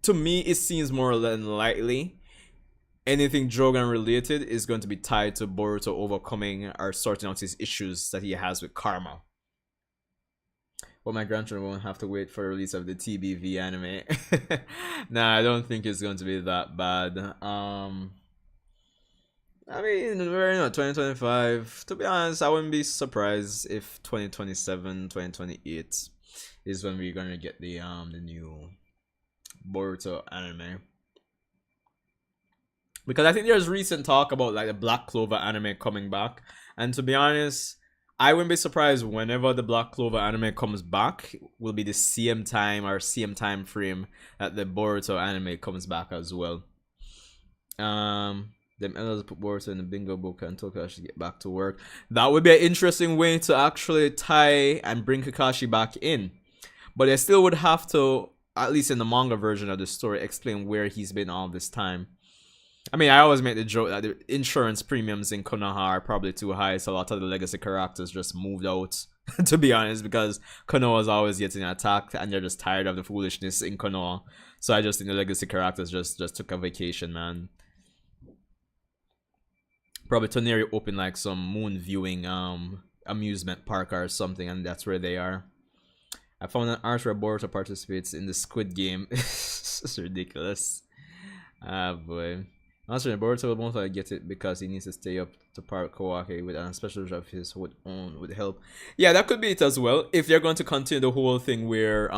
Speaker 1: to me, it seems more than likely anything Jogan related is going to be tied to Boruto overcoming or sorting out his issues that he has with karma. But my grandchildren won't have to wait for the release of the TBV anime. Nah, I don't think it's going to be that bad. I mean, we're in 2025. To be honest, I wouldn't be surprised if 2027, 2028 is when we're gonna get the new Boruto anime. Because I think there's recent talk about like the Black Clover anime coming back, and to be honest, I wouldn't be surprised whenever the Black Clover anime comes back will be the same time or same time frame that the Boruto anime comes back as well. Them elders put Boruto in the bingo book and told Kakashi to get back to work. That would be an interesting way to actually tie and bring Kakashi back in. But they still would have to, at least in the manga version of the story, explain where he's been all this time. I mean, I always make the joke that the insurance premiums in Konoha are probably too high, so a lot of the legacy characters just moved out, to be honest, because Konoha is always getting attacked and they're just tired of the foolishness in Konoha. So I just think the legacy characters just took a vacation, man. Probably Toneri opened like some moon viewing amusement park or something, and that's where they are. I found an arch where Boruto participates in the Squid Game. It's ridiculous. Ah boy. Honestly, Boruto will most likely get it because he needs to stay up to par with Kawaki with an special of his would help. Yeah, that could be it as well. If they're going to continue the whole thing where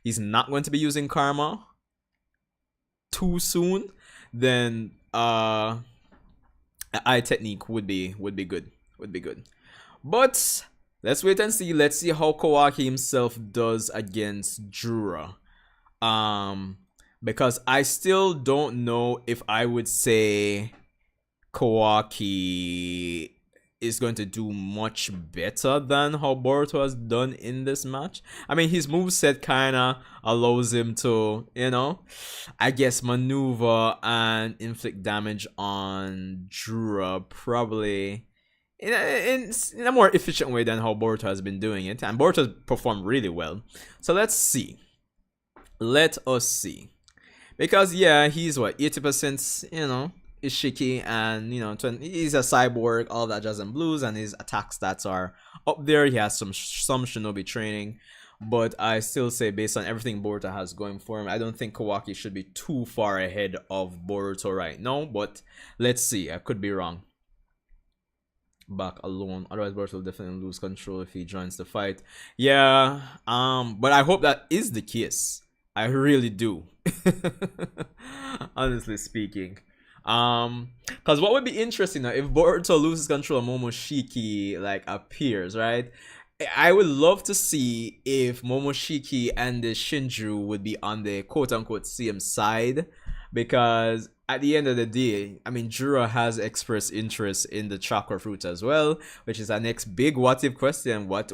Speaker 1: he's not going to be using karma too soon, then eye technique would be good. But let's wait and see. Let's see how Kawaki himself does against Jura. Because I still don't know if I would say Kawaki is going to do much better than how Boruto has done in this match. I mean, his moveset kind of allows him to, I guess maneuver and inflict damage on Jura probably in a more efficient way than how Boruto has been doing it. And Boruto has performed really well. So let's see. Let us see. Because yeah, he's what, 80%, Ishiki, and he's a cyborg, all that jazz and blues, and his attack stats are up there. He has some shinobi training, but I still say based on everything Boruto has going for him, I don't think Kawaki should be too far ahead of Boruto right now, but let's see. I could be wrong. Back alone, otherwise Boruto will definitely lose control if he joins the fight. Yeah, but I hope that is the case. I really do. Honestly speaking. Because what would be interesting now, if Boruto loses control of Momoshiki like appears, right? I would love to see if Momoshiki and the Shinju would be on the quote-unquote same side, because at the end of the day, I mean, Jura has expressed interest in the chakra fruit as well, which is our next big what if question. What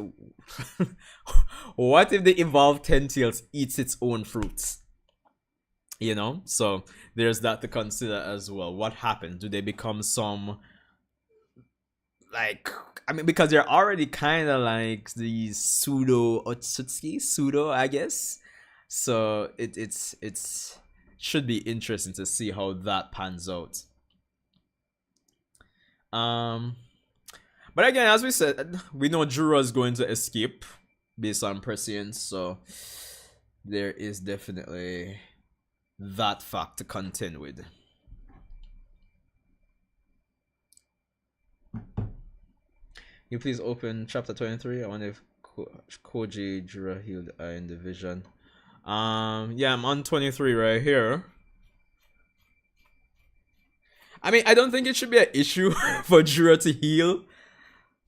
Speaker 1: if the evolved Ten-Tails eats its own fruits? So there's that to consider as well. What happens? Do they become some, like, I mean, because they're already kind of like these pseudo Otsutsuki, I guess. So it's should be interesting to see how that pans out. But again, as we said, we know Jura is going to escape based on prescience, so there is definitely that fact to contend with. You please open chapter 23. I wonder if Koji Jura healed in the vision. Yeah, I'm on 23 right here. I mean, I don't think it should be an issue for Jura to heal.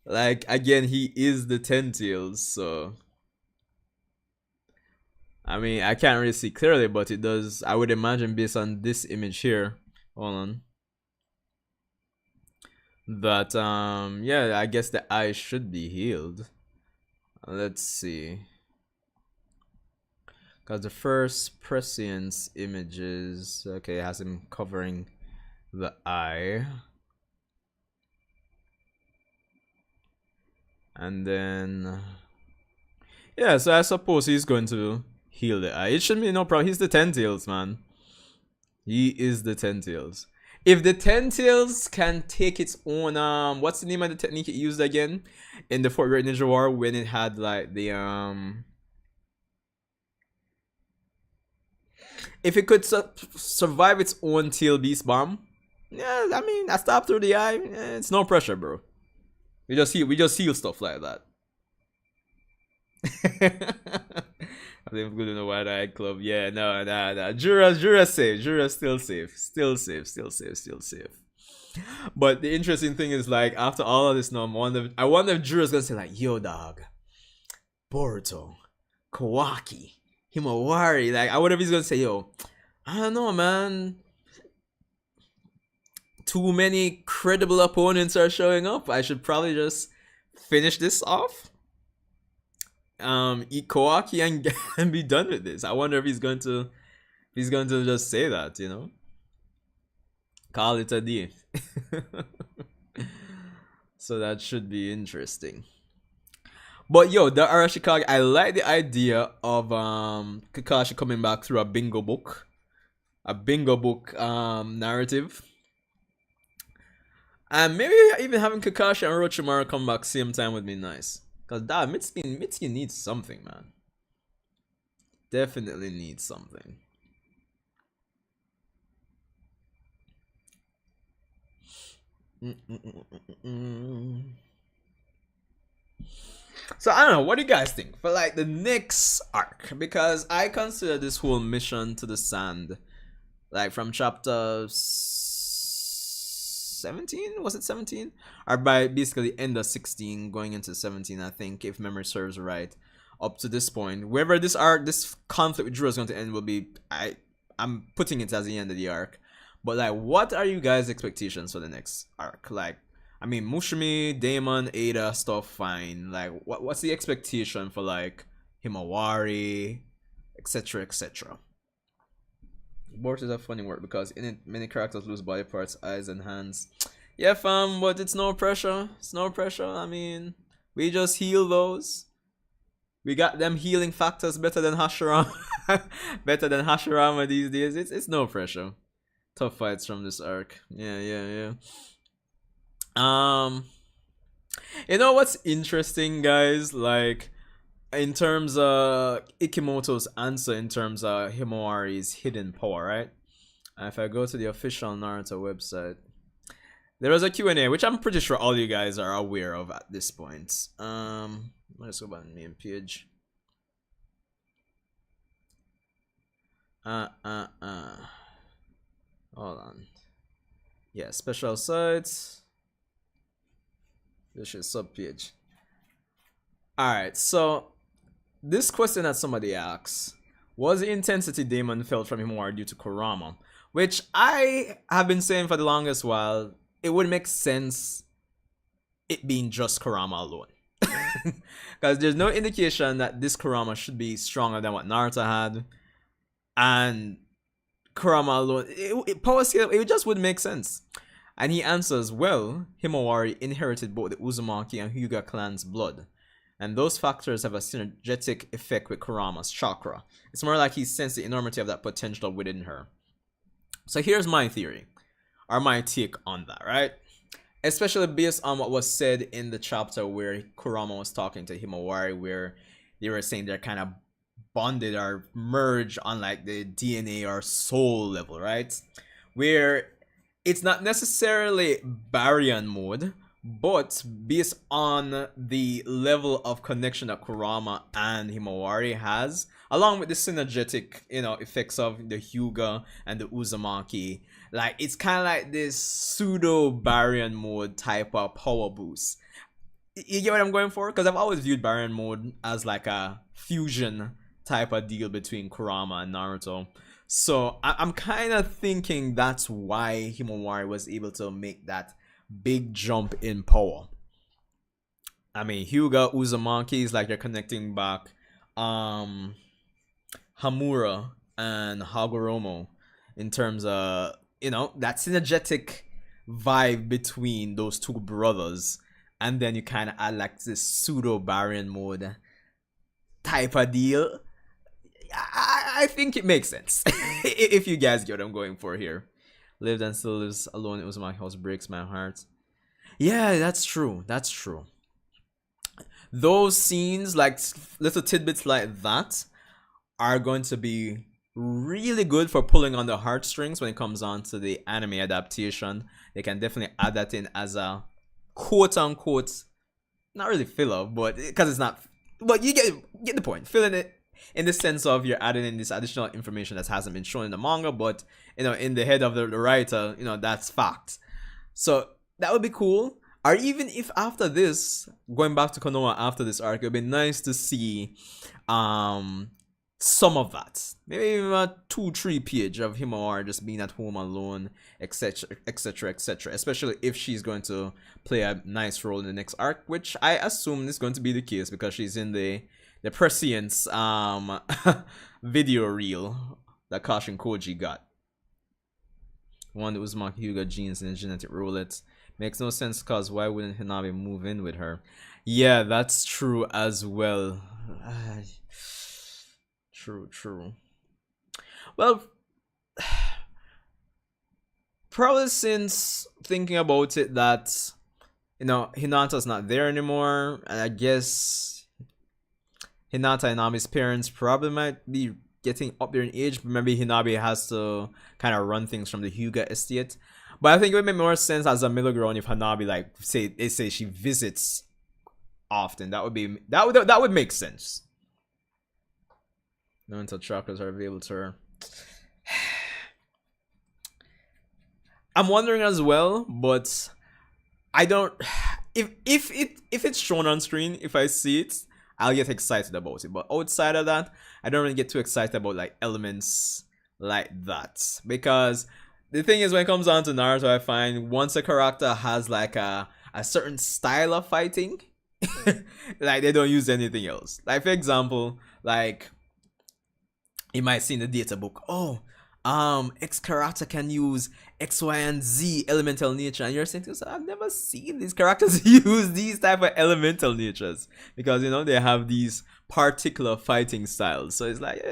Speaker 1: Like, again, he is the Ten-Tails, so I mean, I can't really see clearly, but it does. I would imagine based on this image here. Hold on. That yeah, I guess the eye should be healed. Let's see. Because the first prescience images, okay, it has him covering the eye. And then yeah, so I suppose he's going to heal the eye. It shouldn't be no problem. He's the Ten-Tails, man. He is the Ten-Tails. If the Ten-Tails can take its own what's the name of the technique it used again in the Fort Great Ninja War when it had like the if it could survive its own tail beast bomb, yeah, I mean, I stopped through the eye. It's no pressure, bro. We just heal stuff like that. I think I'm good in the White Eye Club. Yeah, no. Jura's safe. Jura's still safe. Still safe. But the interesting thing is, like, after all of this, now I wonder if Jura's gonna say like, "Yo, dog, Boruto, Kawaki, Himawari." Like, I wonder if he's gonna say, "Yo, I don't know, man. Too many credible opponents are showing up. I should probably just finish this off. Eat Kawaki and be done with this." I wonder if he's going to just say that, you know? Call it a day. So that should be interesting. But yo, the Arashikage, I like the idea of Kakashi coming back through a bingo book. A bingo book narrative. And maybe even having Kakashi and Orochimaru come back same time would be nice. Cause that Mitsuki needs something, man. Definitely needs something. So I don't know, what do you guys think for like the next arc? Because I consider this whole mission to the sand, like from chapter 17, was it 17, or by basically end of 16 going into 17, I think, if memory serves right, up to this point. Wherever this conflict with Drew is going to end will be, I'm putting it as the end of the arc. But like, what are you guys' expectations for the next arc? Like, I mean, Mushimi, Daemon, Ada stuff, fine. Like, what's the expectation for like Himawari, etc., etc.? Boruto is a funny word because in it many characters lose body parts, eyes and hands. Yeah, fam, but it's no pressure. It's no pressure. I mean, we just heal those. We got them healing factors better than Hashirama. Better than Hashirama these days. It's no pressure. Tough fights from this arc. Yeah. You know what's interesting, guys? Like, in terms of Ikimoto's answer in terms of Himawari's hidden power, right? If I go to the official Naruto website, there was a Q&A, which I'm pretty sure all you guys are aware of at this point. Let's go back to the main page. Hold on. Yeah, special sites. This is sub page. Alright, so this question that somebody asks, was the intensity Daemon felt from Himawari due to Kurama? Which I have been saying for the longest while, it would make sense it being just Kurama alone. Because there's no indication that this Kurama should be stronger than what Naruto had. And Kurama alone, power scale, it just would make sense. And he answers, well, Himawari inherited both the Uzumaki and Hyuga clans' blood. And those factors have a synergetic effect with Kurama's chakra. It's more like he sensed the enormity of that potential within her. So here's my theory, or my take on that, right? Especially based on what was said in the chapter where Kurama was talking to Himawari, where they were saying they're kind of bonded or merged on like the DNA or soul level, right? Where it's not necessarily Baryon mode, but based on the level of connection that Kurama and Himawari has, along with the synergetic, effects of the Hyuga and the Uzumaki, like it's kind of like this pseudo Baryon mode type of power boost. You get what I'm going for? Because I've always viewed Baryon mode as like a fusion type of deal between Kurama and Naruto. So I'm kind of thinking that's why Himawari was able to make that big jump in power. I mean, Hyuga, Uzumaki is like they're connecting back Hamura and Hagoromo in terms of, that synergetic vibe between those two brothers. and then you kind of add like this pseudo Baryon mode type of deal. I think it makes sense if you guys get what I'm going for here. Lived and still lives alone. It was my house breaks my heart. Yeah, that's true. That's true. Those scenes, like little tidbits like that, are going to be really good for pulling on the heartstrings when it comes on to the anime adaptation. They can definitely add that in as a quote unquote, not really filler, but because it's not, but you get the point. Filling it in the sense of you're adding in this additional information that hasn't been shown in the manga, but in the head of the writer, that's fact. So that would be cool. Or even if after this, going back to Konoha after this arc, it would be nice to see some of that. Maybe a 2-3 page of Himawari just being at home alone, etc, etc, etc. Especially if she's going to play a nice role in the next arc, which I assume is going to be the case because she's in the Prescience video reel that Kashin Koji got. One that was Mark Hyuga genes and genetic roulette. Makes no sense because why wouldn't Hinabi move in with her? Yeah, that's true as well. True. Well, probably since thinking about it that, Hinata's not there anymore, and I guess Hinata and Nami's parents probably might be getting up there in age, but maybe Hinabi has to kind of run things from the Hyuga estate. But I think it would make more sense as a middle ground if Hanabi, like, say she visits often. That would make sense. No until chakras are available to her. I'm wondering as well, but I don't. If it's shown on screen, if I see it, I'll get excited about it. But outside of that, I don't really get too excited about like elements like that, because the thing is, when it comes down to Naruto, I find once a character has like a certain style of fighting, like they don't use anything else. Like for example, like you might see in the data book, X character can use X, Y, and Z elemental nature, and you're saying to yourself, I've never seen these characters use these type of elemental natures, because they have these particular fighting styles. So it's like,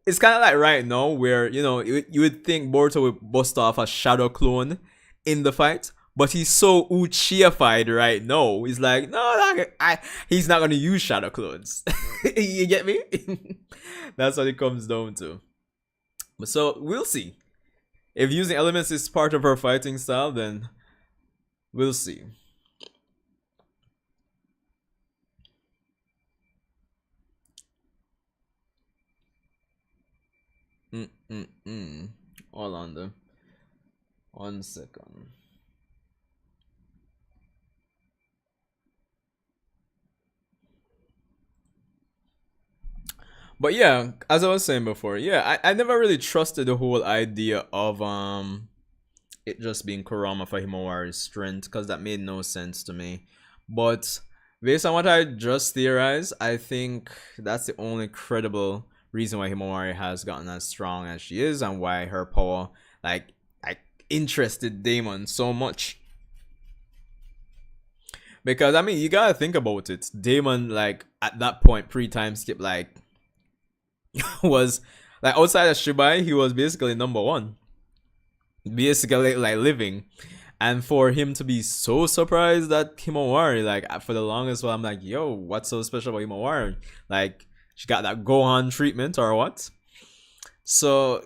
Speaker 1: it's kind of like right now where you would think Boruto would bust off a shadow clone in the fight, but he's so Uchiha-fied right now. He's like, no, he's not gonna use shadow clones. You get me? That's what it comes down to. But so we'll see. If using elements is part of her fighting style, then we'll see. All on them. 1 second. But yeah, as I was saying before, yeah, I never really trusted the whole idea of it just being Kurama for Himawari's strength, because that made no sense to me. But based on what I just theorized, I think that's the only credible reason why Himawari has gotten as strong as she is, and why her power like interested Damon so much. Because I mean, you gotta think about it. Damon, like at that point, pre-time skip, like was like outside of Shibai, he was basically number one, basically like living. And for him to be so surprised that Himawari, like for the longest while, I'm like, yo, what's so special about Himawari? Like she got that Gohan treatment or what? So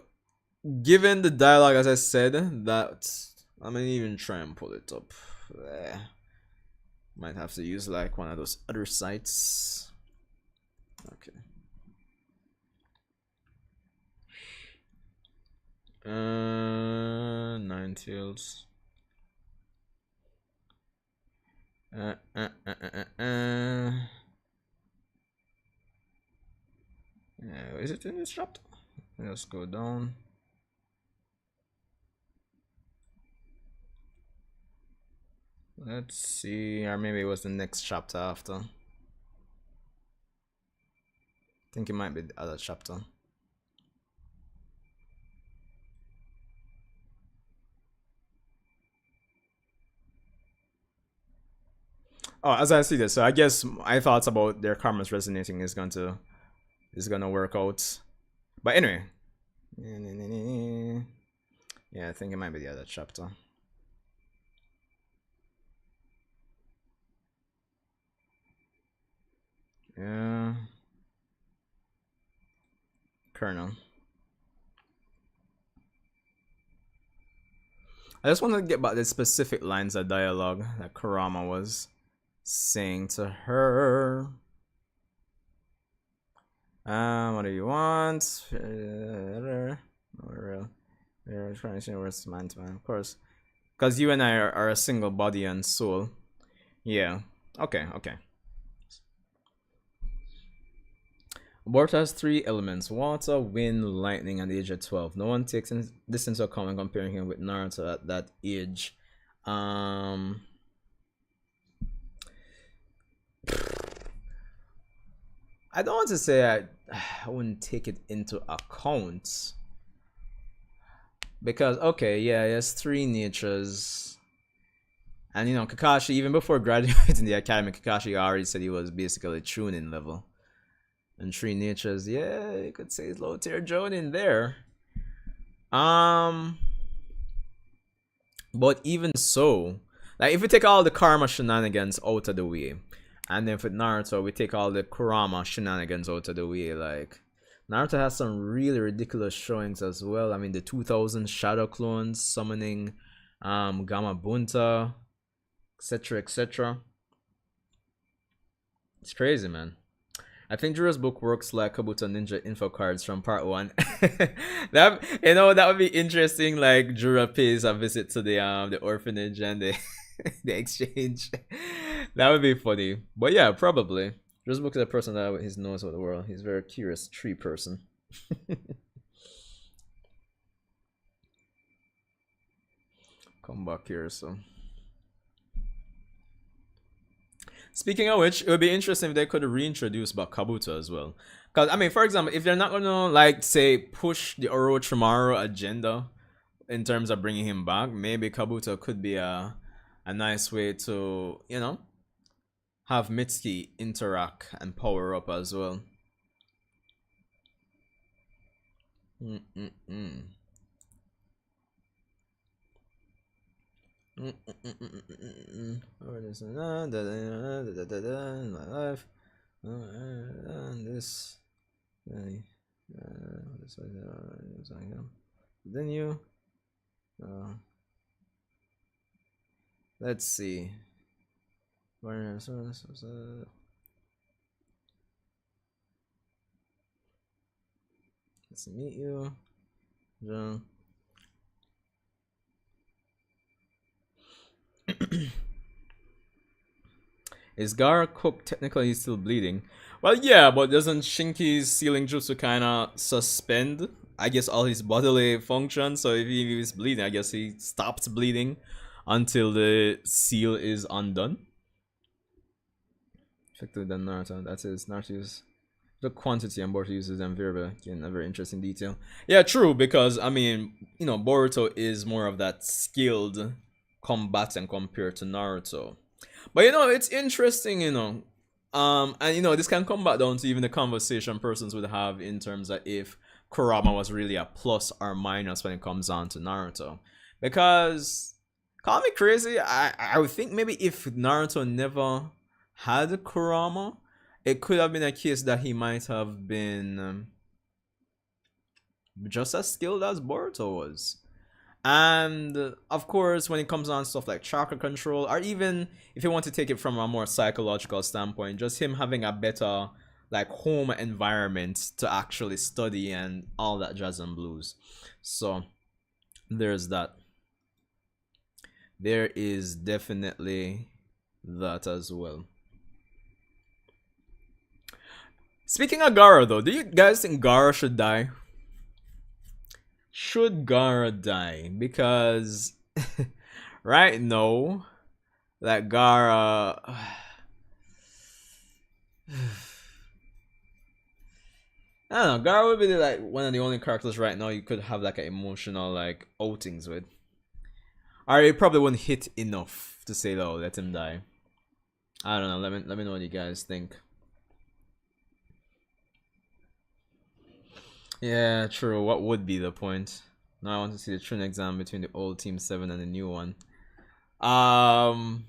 Speaker 1: given the dialogue, as I said, that I'm gonna even try and pull it up. Might have to use like one of those other sites. Okay. Ten-Tails. Yeah, is it in this chapter? Let's go down. Let's see, or maybe it was the next chapter after. I think it might be the other chapter. Oh, as I see this, so I guess my thoughts about their karmas resonating is gonna work out. But anyway, yeah, I think it might be the other chapter. Yeah, Colonel. I just want to get back the specific lines of dialogue that Kurama was saying to her. What do you want? We're trying to say where's man to man, of course. Because you and I are a single body and soul. Yeah. Okay, okay. Boruto has 3 elements: water, wind, lightning at the age of 12. No one takes this into account when comparing him with Naruto at that age. I don't want to say I wouldn't take it into account. Because, okay, yeah, he has 3 natures. And, you know, Kakashi, even before graduating the academy, Kakashi already said he was basically tuning level. And 3 natures, yeah, you could say low tier Jonin there. But even so, like if we take all the karma shenanigans out of the way, and then for Naruto we take all the Kurama shenanigans out of the way, like Naruto has some really ridiculous showings as well. I mean, the 2000 shadow clones summoning Gamma Bunta, etc, etc. It's crazy, man. I think Jiro's book works like Kabuto Ninja info cards from part 1. That, you know, that would be interesting. Like Jiro pays a visit to the orphanage and the the exchange. That would be funny. But yeah, probably. Jiro's book is a person that he knows about the world. He's a very curious tree person. Come back here, so. Speaking of which, it would be interesting if they could reintroduce back Kabuto as well. Because, I mean, for example, if they're not going to, like, say, push the Orochimaru agenda in terms of bringing him back, maybe Kabuto could be a nice way to, you know, have Mitsuki interact and power up as well. My life. This. Then you. Let's see. Nice to meet you, John. Is Gara cooked? Technically, he's still bleeding. Well, yeah, but doesn't Shinki's sealing jutsu kind of suspend, I guess, all his bodily function? So if he is bleeding, I guess he stops bleeding until the seal is undone. Effectively than Naruto. That is, Naruto uses the quantity and Boruto uses them very, again, a very interesting detail. Yeah, true, because, I mean, you know, Boruto is more of that skilled combatant compared to Naruto. But you know, it's interesting, you know, and you know, this can come back down to even the conversation persons would have in terms of if Kurama was really a plus or minus when it comes on to Naruto. Because, call me crazy, I would think maybe if Naruto never had Kurama, it could have been a case that he might have been just as skilled as Boruto was. And of course, when it comes on stuff like chakra control, or even if you want to take it from a more psychological standpoint, just him having a better like home environment to actually study and all that jazz and blues. So there's that. There is definitely that as well. Speaking of Gara though, do you guys think Gara should die? Should Gara die? Because right now, that Gara I don't know, Gara would be like one of the only characters right now you could have like an emotional like outings with. Or it probably wouldn't hit enough to say, oh, let him die. I don't know. Let me know what you guys think. Yeah, true. What would be the point? Now I want to see the true exam between the old Team 7 and the new one. Um,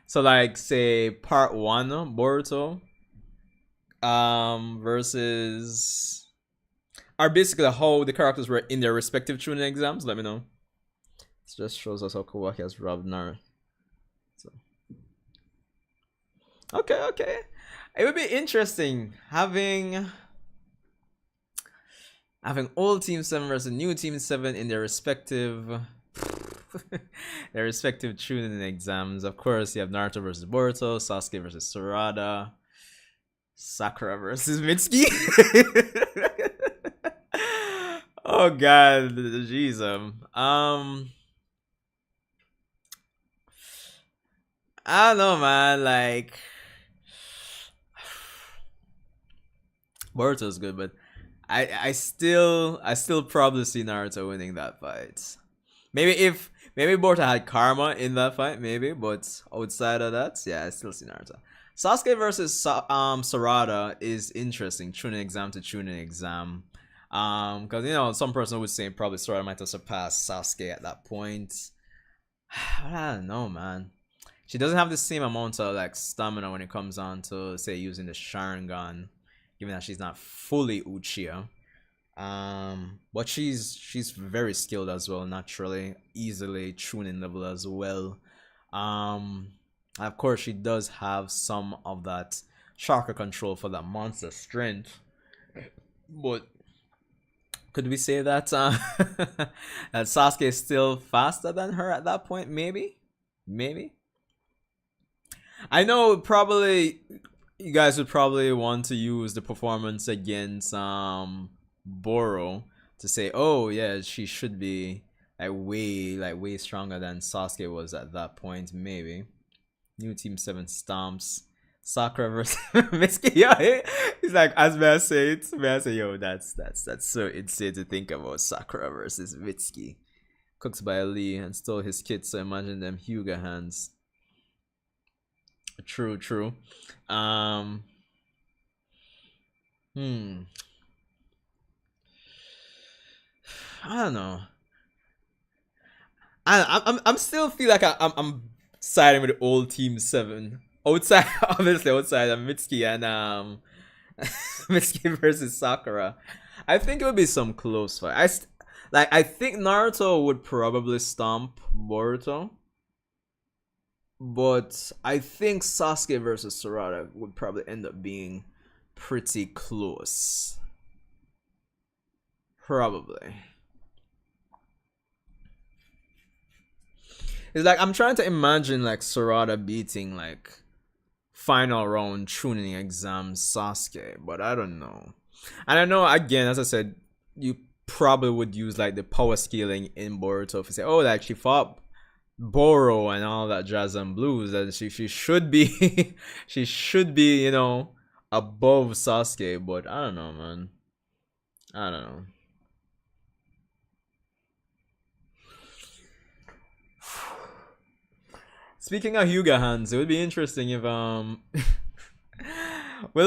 Speaker 1: so like say part one, Boruto, versus are basically how the characters were in their respective tuning exams. Let me know. It just shows us how Kawaki has robbed Naruto. So okay. It would be interesting having old Team 7 versus new Team 7 in their respective their respective tuning exams. Of course, you have Naruto versus Boruto, Sasuke versus Sarada, Sakura versus Mitsuki. Oh god, jeez. I don't know, man. Like Boruto's good, but I still probably see Naruto winning that fight. Maybe Boruto had karma in that fight, maybe, but outside of that, yeah, I still see Naruto. Sasuke versus Sarada is interesting. Tuning exam to tuning exam. Because some person would say probably Sarada might have surpassed Sasuke at that point. I don't know, man. She doesn't have the same amount of like stamina when it comes on to say using the Sharingan, given that she's not fully Uchiha. But she's very skilled as well, naturally, easily tuning level as well. Of course, she does have some of that chakra control for that monster strength. But could we say that that Sasuke is still faster than her at that point? Maybe. I know probably you guys would probably want to use the performance against Boro to say, oh yeah, she should be way stronger than Sasuke was at that point. Maybe new Team 7 stomps Sakura versus Mitsuki. Yeah, he's like, as may I say it, may I say, yo, that's so insane to think about. Sakura versus Mitsuki, cooked by Lee and stole his kids. So imagine them Hyuga hands. True. Um. Hmm. I don't know. I'm still feel like I'm siding with the old Team 7. Outside, obviously outside of Mitsuki and Mitsuki versus Sakura. I think it would be some close fight. I think Naruto would probably stomp Boruto. But I think Sasuke versus Sarada would probably end up being pretty close. Probably. It's like I'm trying to imagine like Sarada beating like final round tuning exam Sasuke, but I don't know. And I know again, as I said, you probably would use like the power scaling in Boruto to say, oh, like she fought Boro and all that jazz and blues, and she should be she should be, above Sasuke, but I don't know, man. I don't know. Speaking of Hyuga hands, it would be interesting if will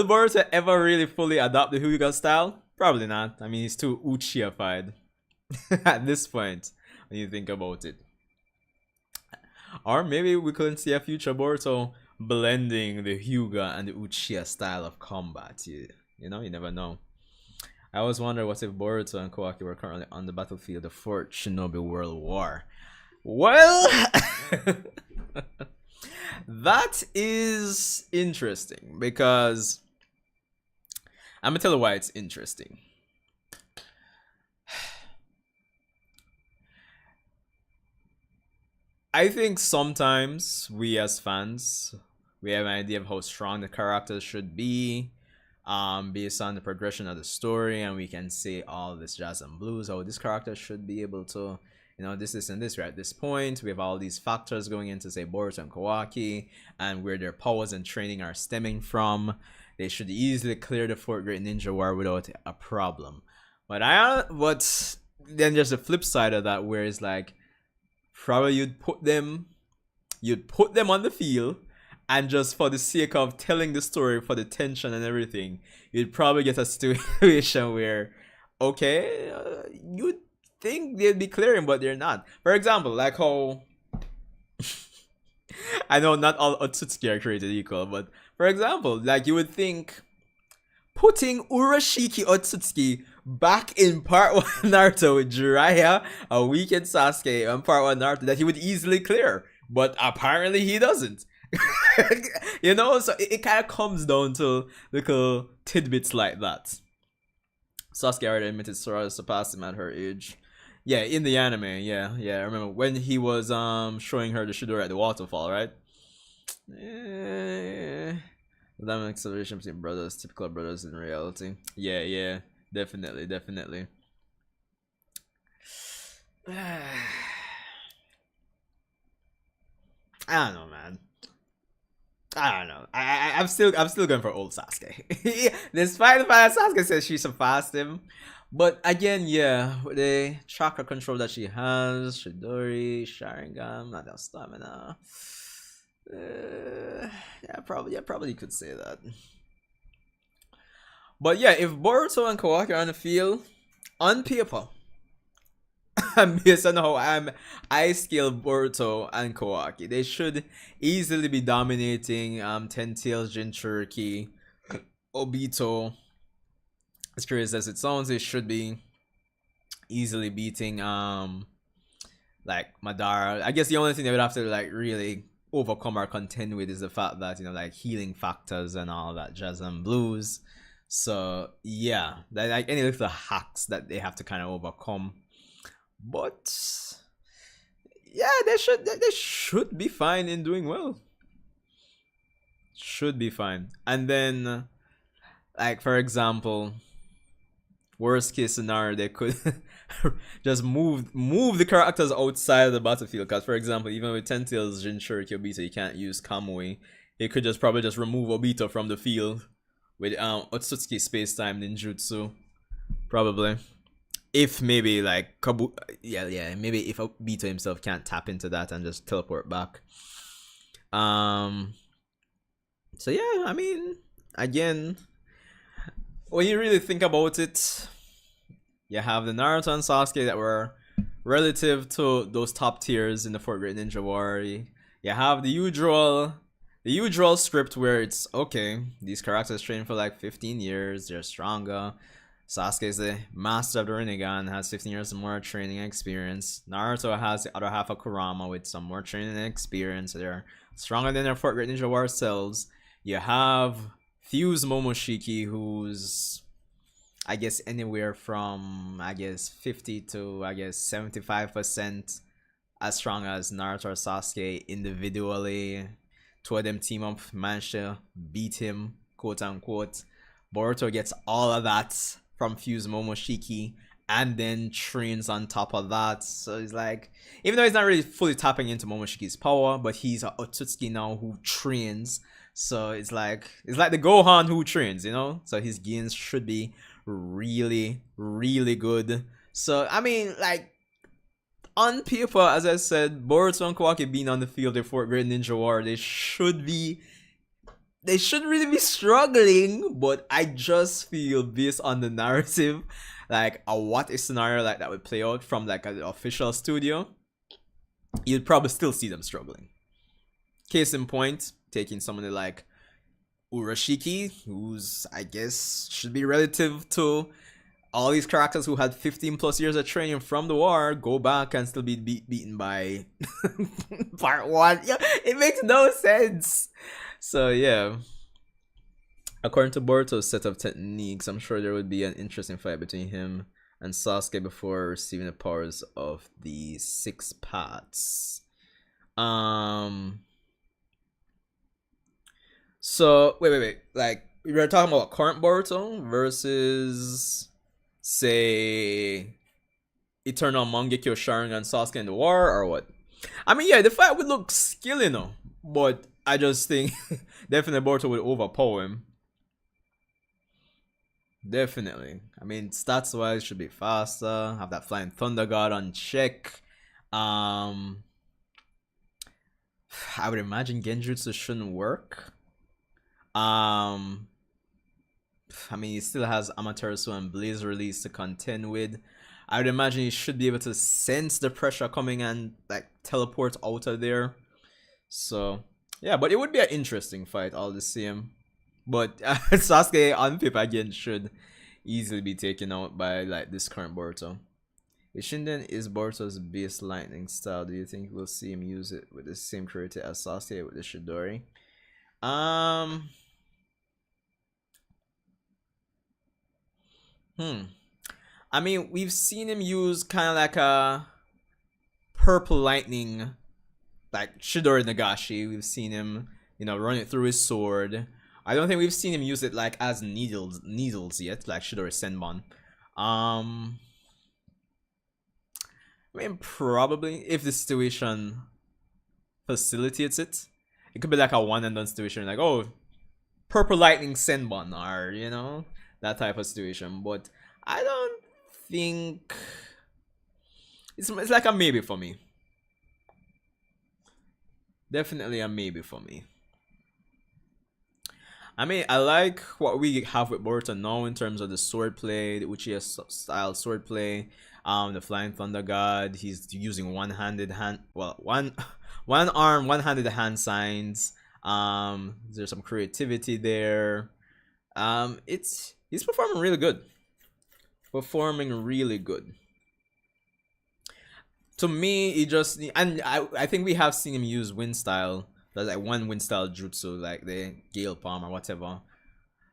Speaker 1: Boruto ever really fully adopt the Hyuga style? Probably not. I mean, he's too Uchiha-fied at this point when you think about it. Or maybe we couldn't see a future Boruto blending the Hyuga and the Uchiha style of combat. You never know. I always wonder what if Boruto and Kawaki were currently on the battlefield of Fourth Shinobi World War. Well, that is interesting because I'm gonna tell you why it's interesting. I think sometimes we as fans we have an idea of how strong the characters should be, based on the progression of the story, and we can say all this jazz and blues, how this character should be able to, this and this. We're at this point. We have all these factors going into say Boruto and Kawaki, and where their powers and training are stemming from. They should easily clear the Fourth Great Ninja War without a problem. But then there's the flip side of that, where it's like probably you'd put them on the field and just for the sake of telling the story, for the tension and everything, you'd probably get a situation where, okay, you'd think they'd be clearing, but they're not. For example, like how I know not all Otsutsuki are created equal, but for example, like you would think putting Urashiki Otsutsuki back in part 1 Naruto with Jiraiya, a weakened Sasuke, and part 1 Naruto that he would easily clear, but apparently he doesn't. You know, so it kind of comes down to little tidbits like that. Sasuke already admitted Sora surpassed him at her age. Yeah, in the anime, yeah. I remember when he was showing her the Shidori at the waterfall, right? That makes separation between brothers, typical brothers in reality. Yeah, definitely. I don't know, man. I don't know. I'm still going for old Sasuke. Despite the fact that Sasuke says she surpassed him, but again, yeah, the chakra control that she has, Shidori, Sharingan, not that stamina. Probably you could say that. But yeah, if Boruto and Kawaki are on the field, on paper, based on how I scale Boruto and Kawaki, they should easily be dominating Ten-Tails, Jinchuriki, Obito. As curious as it sounds, they should be easily beating like Madara. I guess the only thing they would have to like really overcome or contend with is the fact that, you know, like healing factors and all that jazz and blues. So yeah, like any little hacks that they have to kind of overcome. But yeah, they should be fine in doing well. Should be fine. And then, like for example, worst case scenario, they could just move the characters outside of the battlefield. Because for example, even with Ten-Tails, Jinchuriki, Obito, you can't use Kamui. He could just probably just remove Obito from the field with Otsutsuki space time ninjutsu, probably. If maybe like maybe if Obito himself can't tap into that and just teleport back. So yeah, I mean, again, when you really think about it, you have the Naruto and Sasuke that were relative to those top tiers in the fourth grade Ninja Warrior. You have the usual script where it's okay, these characters train for like 15 years, they're stronger. Sasuke is the master of the Rinnegan, has 15 years more training and experience. Naruto has the other half of Kurama with some more training and experience. They're stronger than their fourth grade Ninja Warrior selves. You have Fuse Momoshiki, who's I guess anywhere from 50 to 75% as strong as Naruto or Sasuke individually. Two of them team up, manage to beat him, quote unquote. Boruto gets all of that from Fuse Momoshiki and then trains on top of that. So he's like, even though he's not really fully tapping into Momoshiki's power, but he's a Otsutsuki now who trains. So it's like the Gohan who trains, you know? So his gains should be really, really good. So I mean, like, on paper, as I said, Boruto and Kawaki being on the field of fourth grade Ninja War, they should really be struggling, but I just feel based on the narrative, like a what if scenario like that would play out from like an official studio, you'd probably still see them struggling. Case in point, taking somebody like Urashiki, who's I guess should be relative to all these characters who had 15 plus years of training from the war, go back and still be beaten by part 1. Yeah, it makes no sense. So yeah, according to Boruto's set of techniques, I'm sure there would be an interesting fight between him and Sasuke before receiving the powers of the 6 parts. So wait. Like, we were talking about current Boruto versus, say, Eternal Mangekyo Sharingan Sasuke in the war, or what? I mean, yeah, the fight would look skill, you know, but I just think definitely Boruto would overpower him. Definitely. I mean, stats wise, should be faster. Have that flying thunder god on check. I would imagine Genjutsu shouldn't work. Um, I mean, he still has Amaterasu and Blaze release to contend with. I would imagine he should be able to sense the pressure coming and like teleport out of there. So yeah, but it would be an interesting fight all the same. But Sasuke on paper again should easily be taken out by like this current Boruto. If Shinden is Boruto's base lightning style, do you think we'll see him use it with the same creativity as Sasuke with the Shidori? Um, hmm. I mean, we've seen him use kind of like a purple lightning, like Shidori Nagashi. We've seen him, run it through his sword. I don't think we've seen him use it like as needles yet, like Shidori Senbon. I mean, probably if the situation facilitates it, it could be like a one and done situation, like purple lightning Senbon, or that type of situation. But I don't think it's like a maybe for me. Definitely a maybe for me. I mean, I like what we have with Boruto now in terms of the swordplay, the Uchiha style swordplay, the Flying Thunder God. He's using one-handed one arm, one-handed hand signs. There's some creativity there. He's performing really good. Performing really good. To me, he just and I think we have seen him use wind style. There's like one wind style jutsu, like the Gale Palm or whatever.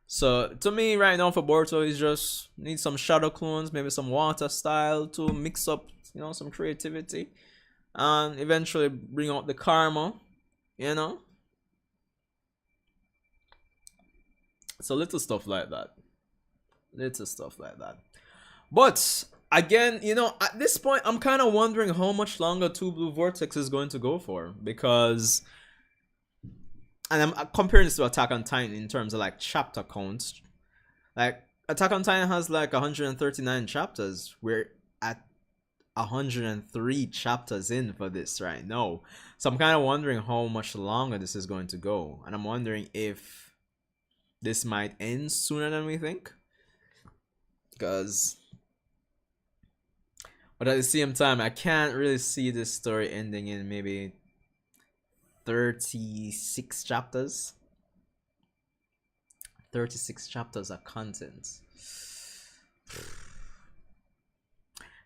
Speaker 1: So to me, right now for Boruto, he just needs some shadow clones, maybe some water style to mix up, some creativity, and eventually bring out the karma, So little stuff like that, But again, at this point, I'm kind of wondering how much longer Two Blue Vortex is going to go for, because. And I'm comparing this to Attack on Titan in terms of like chapter counts. Like Attack on Titan has like 139 chapters. We're at 103 chapters in for this right now. So I'm kind of wondering how much longer this is going to go. And I'm wondering if this might end sooner than we think. But at the same time, I can't really see this story ending in maybe 36 chapters. 36 chapters of content.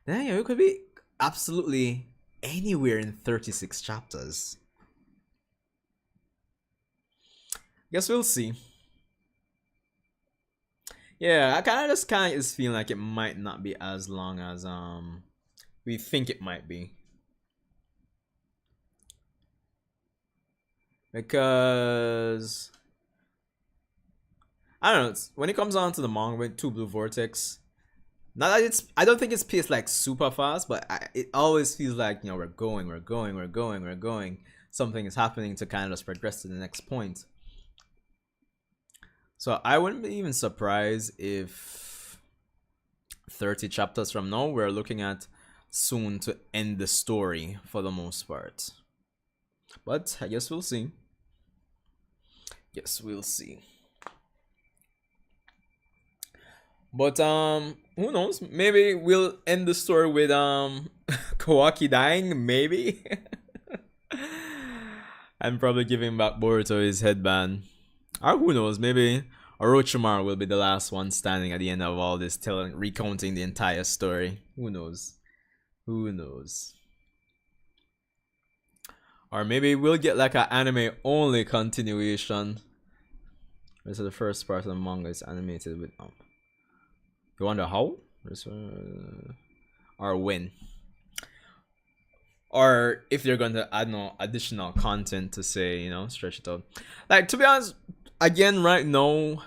Speaker 1: Then it could be absolutely anywhere in 36 chapters. Guess we'll see. Yeah, I kind of is feeling like it might not be as long as we think it might be. Because I don't know, when it comes down to the manga with Two Blue Vortex, not that I don't think it's paced like super fast, but it always feels like we're going. Something is happening to kind of just progress to the next point. So I wouldn't be even surprised if 30 chapters from now we're looking at soon to end the story for the most part. But I guess we'll see. But who knows? Maybe we'll end the story with Kawaki dying, maybe. And probably giving back Boruto his headband. Or who knows, maybe Orochimaru will be the last one standing at the end of all this, recounting the entire story. Who knows? Or maybe we'll get like an anime only continuation. This is the first part of the manga is animated with. You wonder how? Or when? Or if they're going to add no additional content to say, stretch it out. Like, to be honest, again, right now,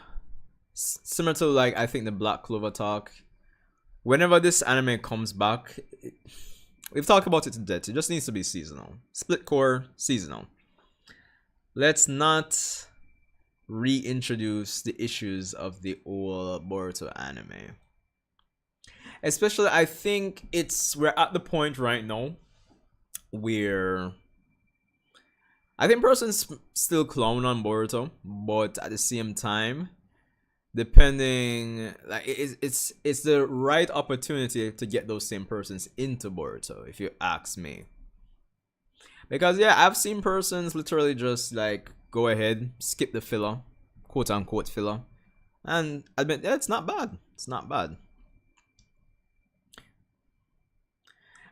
Speaker 1: similar to like I think the Black Clover talk. Whenever this anime comes back. We've talked about it to death. It just needs to be seasonal. Split core, seasonal. Let's not reintroduce the issues of the old Boruto anime. Especially, I think we're at the point right now where I think persons still clown on Boruto, but at the same time, depending, like it's the right opportunity to get those same persons into Boruto, if you ask me. Because yeah, I've seen persons literally just like go ahead, skip the filler, quote unquote filler, and admit, yeah, it's not bad. It's not bad.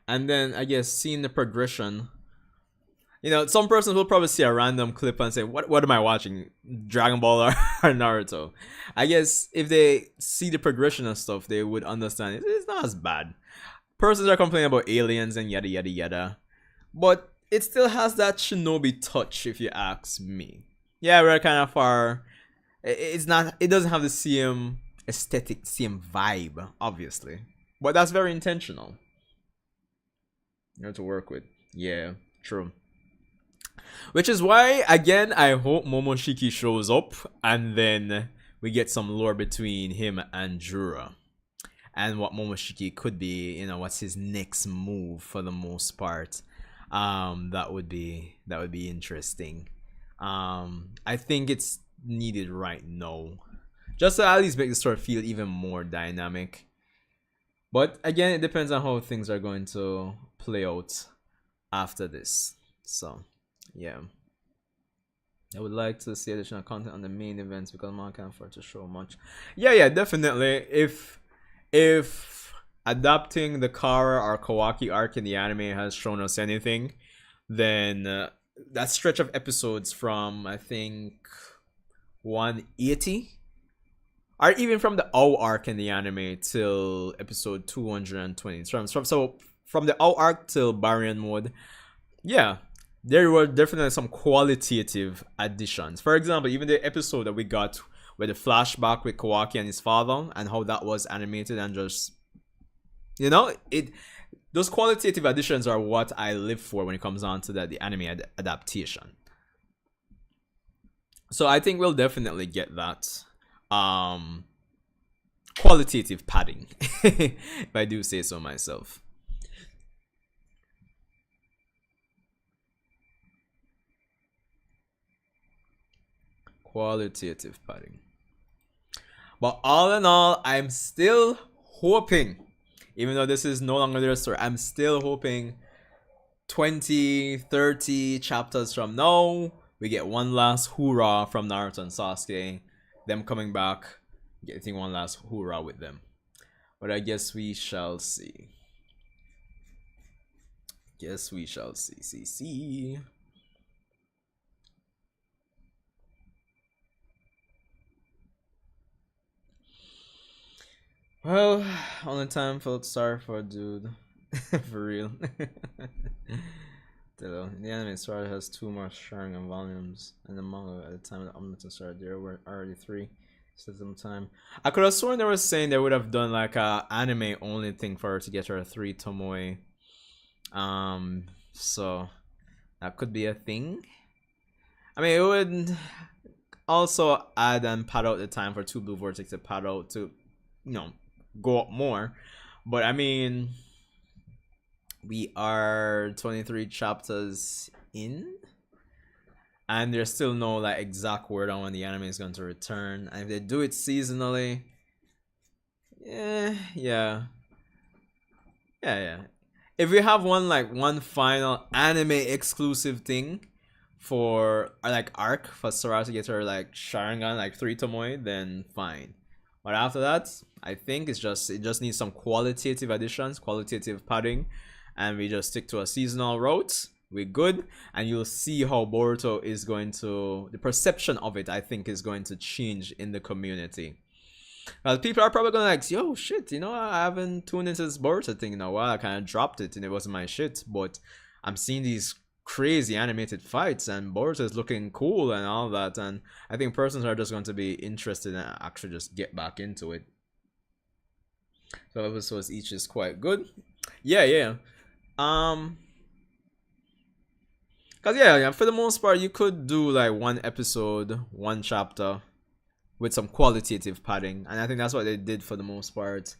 Speaker 1: And then I guess seeing the progression, you know, some persons will probably see a random clip and say, what am I watching? Dragon Ball or Naruto? I guess if they see the progression and stuff, they would understand it's not as bad. Persons are complaining about aliens and yada yada yada. But it still has that shinobi touch, if you ask me. Yeah, we're kind of far. It's not, it doesn't have the same aesthetic, same vibe, obviously. But that's very intentional. You know, to work with. Yeah, true. Which is why, again, I hope Momoshiki shows up and then we get some lore between him and Jura. And what Momoshiki could be, you know, what's his next move for the most part. That would be interesting. I think it's needed right now. Just to at least make the story feel even more dynamic. But again, it depends on how things are going to play out after this. So yeah, I would like to see additional content on the main events because Manga can't afford to show much. Yeah, definitely. If adapting the Kara or Kawaki arc in the anime has shown us anything, then that stretch of episodes from I think 180, or even from the O arc in the anime till episode 220. So from the O arc till Baryon mode, yeah, there were definitely some qualitative additions. For example, even the episode that we got with the flashback with Kawaki and his father and how that was animated and just, you know, those qualitative additions are what I live for when it comes on to the anime adaptation. So I think we'll definitely get that qualitative padding, if I do say so myself. Qualitative padding. But all in all, I'm still hoping, even though this is no longer their story, I'm still hoping 20, 30 chapters from now, we get one last hoorah from Naruto and Sasuke, them coming back, getting one last hoorah with them. But I guess we shall see. Guess we shall see. Well, only time felt sorry for a dude. For real. The anime started has 2 more Sharingan volumes, and the manga at the time of the Omniton started, there were already 3. System time. I could have sworn they were saying they would have done like a anime only thing for her to get her 3 Tomoe. So that could be a thing. I mean, it would also add and pad out the time for 2 Blue Vortex to pad out to, you know, go up more. But I mean, we are 23 chapters in, and there's still no like exact word on when the anime is going to return. And if they do it seasonally, yeah. If we have one final anime exclusive thing for like arc for Sarah to get her like Sharingan like 3 Tomoe, then fine. But after that, I think it just needs some qualitative additions, qualitative padding, and we just stick to a seasonal route. We're good, and you'll see how Boruto is going to, the perception of it, I think, is going to change in the community. People are probably gonna like, yo, shit, you know, I haven't tuned into this Boruto thing in a while. I kind of dropped it, and it wasn't my shit. But I'm seeing these crazy animated fights, and Boruto is looking cool and all that. And I think persons are just going to be interested and actually just get back into it. So episodes each is quite good. Yeah. Cause yeah, for the most part, you could do like 1 episode, 1 chapter, with some qualitative padding, and I think that's what they did for the most part.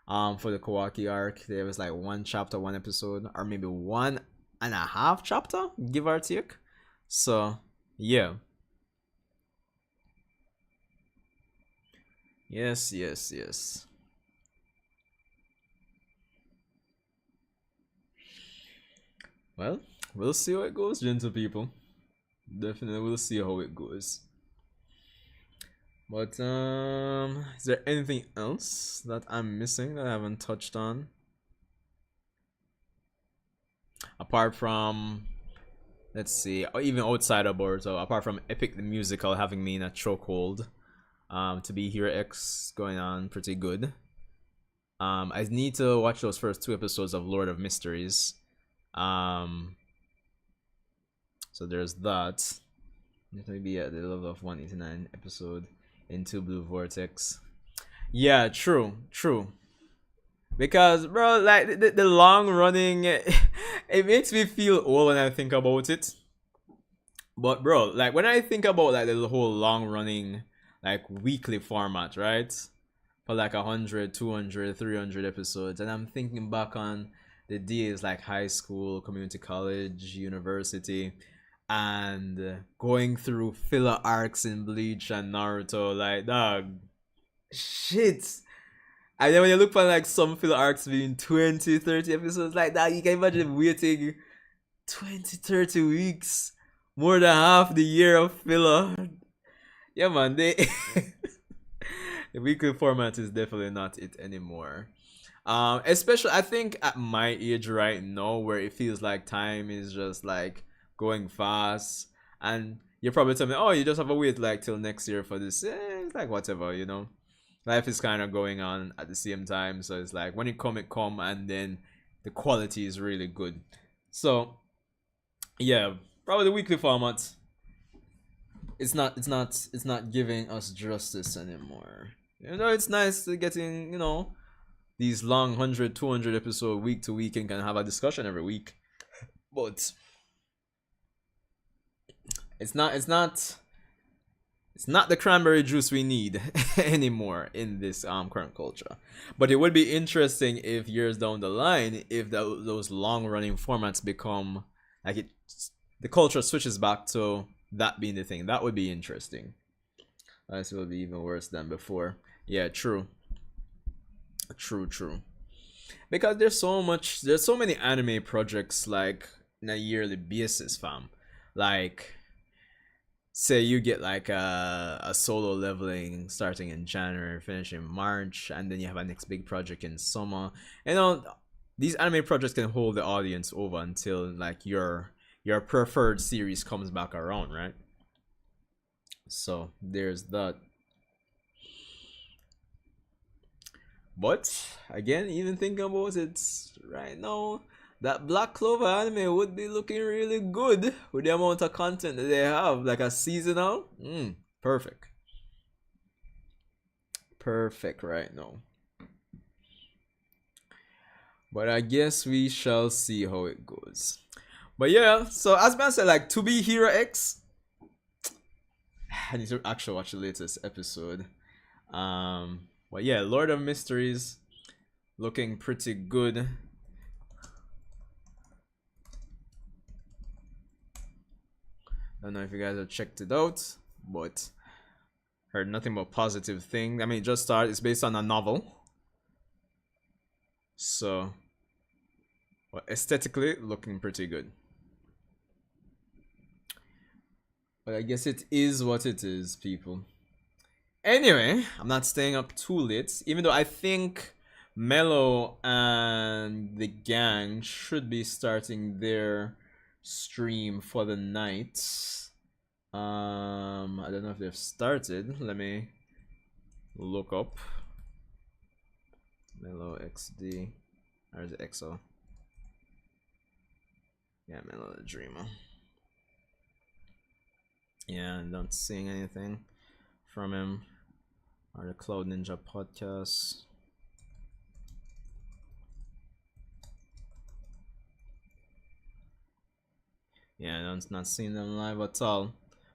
Speaker 1: For the Kawaki arc, there was like 1 chapter, 1 episode, or maybe 1.5 chapter, give or take. So yeah. Yes, yes, yes. Well, we'll see how it goes, gentle people. Definitely we'll see how it goes. But is there anything else that I'm missing that I haven't touched on? Apart from, let's see, or even outside of Boruto, apart from Epic the Musical having me in a chokehold, to be Hero X going on pretty good. I need to watch those first two episodes of Lord of Mysteries. Um, so there's that. Maybe at the level of 189 episode into Blue Vortex. Yeah, true, true. Because bro, like the long running, it makes me feel old when I think about it. But bro, like when I think about like the whole long running, like weekly format, right? For like 100, 200, 300 episodes, and I'm thinking back on the days like high school, community college, university, and going through filler arcs in Bleach and Naruto, like dog, shit. And then when you look for like some filler arcs being 20, 30 episodes like that, you can imagine waiting 20, 30 weeks, more than half the year of filler. Yeah, man, they the weekly format is definitely not it anymore. Especially I think at my age right now, where it feels like time is just like going fast, and you probably tell me, "Oh, you just have to wait like till next year for this." It's like whatever, you know. Life is kind of going on at the same time, so it's like when it come, and then the quality is really good. So yeah, probably the weekly format. It's not giving us justice anymore. You know, it's nice to getting, these long 100, 200 episode week to week and can have a discussion every week. But it's not the cranberry juice we need anymore in this current culture. But it would be interesting if years down the line, if those long running formats become like the culture switches back to that being the thing. That would be interesting. This will be even worse than before. Yeah, true, true, true. Because there's so many anime projects like in a yearly basis, fam. Like say you get like a solo leveling starting in January, finishing March, and then you have a next big project in summer. These anime projects can hold the audience over until like your preferred series comes back around, right? So there's that. But again, even thinking about it right now, that Black Clover anime would be looking really good with the amount of content that they have, like a seasonal. Perfect. Perfect right now. But I guess we shall see how it goes. But yeah, so as man said, like to be Hero X, I need to actually watch the latest episode. But yeah, Lord of Mysteries looking pretty good. I don't know if you guys have checked it out, but heard nothing but positive thing. I mean, it just started. It's based on a novel, so well, aesthetically looking pretty good. But I guess it is what it is, people. Anyway, I'm not staying up too late, even though I think Mello and the gang should be starting their stream for the night. I don't know if they've started. Let me look up. Mello XD. Or is it XO? Yeah, Mello the Dreamer. Yeah, I'm not seeing anything from him. Or the Cloud Ninja podcast. Yeah, I'm not seeing them live at all.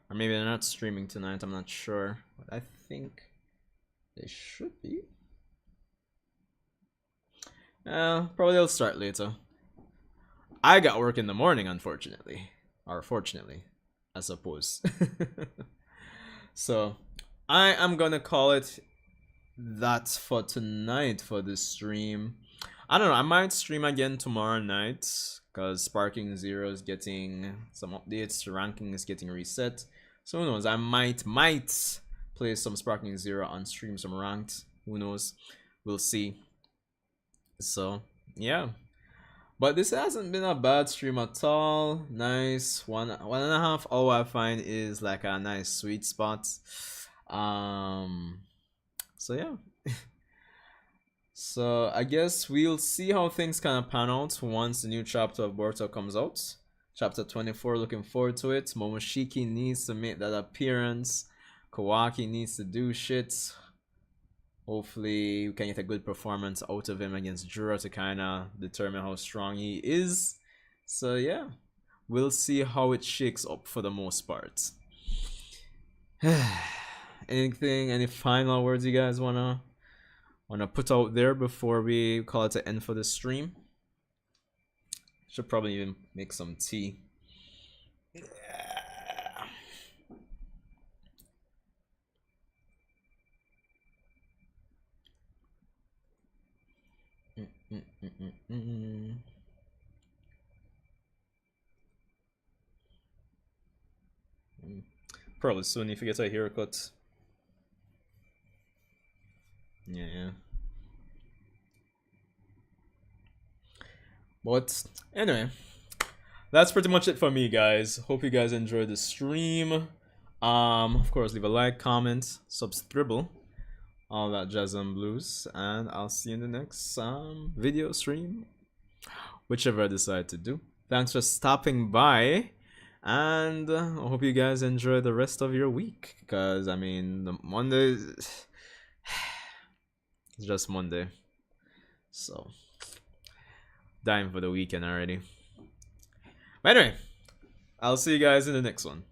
Speaker 1: Or maybe they're not streaming tonight, I'm not sure. But I think they should be. Probably they'll start later. I got work in the morning, unfortunately. Or fortunately. I suppose. So I am gonna call it that for tonight for this stream. I don't know, I might stream again tomorrow night because Sparking Zero is getting some updates, the ranking is getting reset. So who knows, I might play some Sparking Zero on stream, some ranked. Who knows? We'll see. So yeah. But this hasn't been a bad stream at all. Nice. One and a half. All I find is like a nice sweet spot. So yeah. So I guess we'll see how things kind of pan out once the new chapter of Boruto comes out. Chapter 24, looking forward to it. Momoshiki needs to make that appearance. Kawaki needs to do shit. Hopefully we can get a good performance out of him against Jura to kind of determine how strong he is. So yeah, we'll see how it shakes up for the most part. Any final words you guys wanna put out there before we call it an end for the stream? Should probably even make some tea. Probably soon if you get a haircut. Yeah. But anyway, that's pretty much it for me, guys. Hope you guys enjoyed the stream. Of course, leave a like, comment, subscribe, all that jazz and blues, and I'll see you in the next video stream, whichever I decide to do. Thanks for stopping by, and I hope you guys enjoy the rest of your week. Because I mean, the Monday, it's just Monday, so dying for the weekend already. But anyway, I'll see you guys in the next one.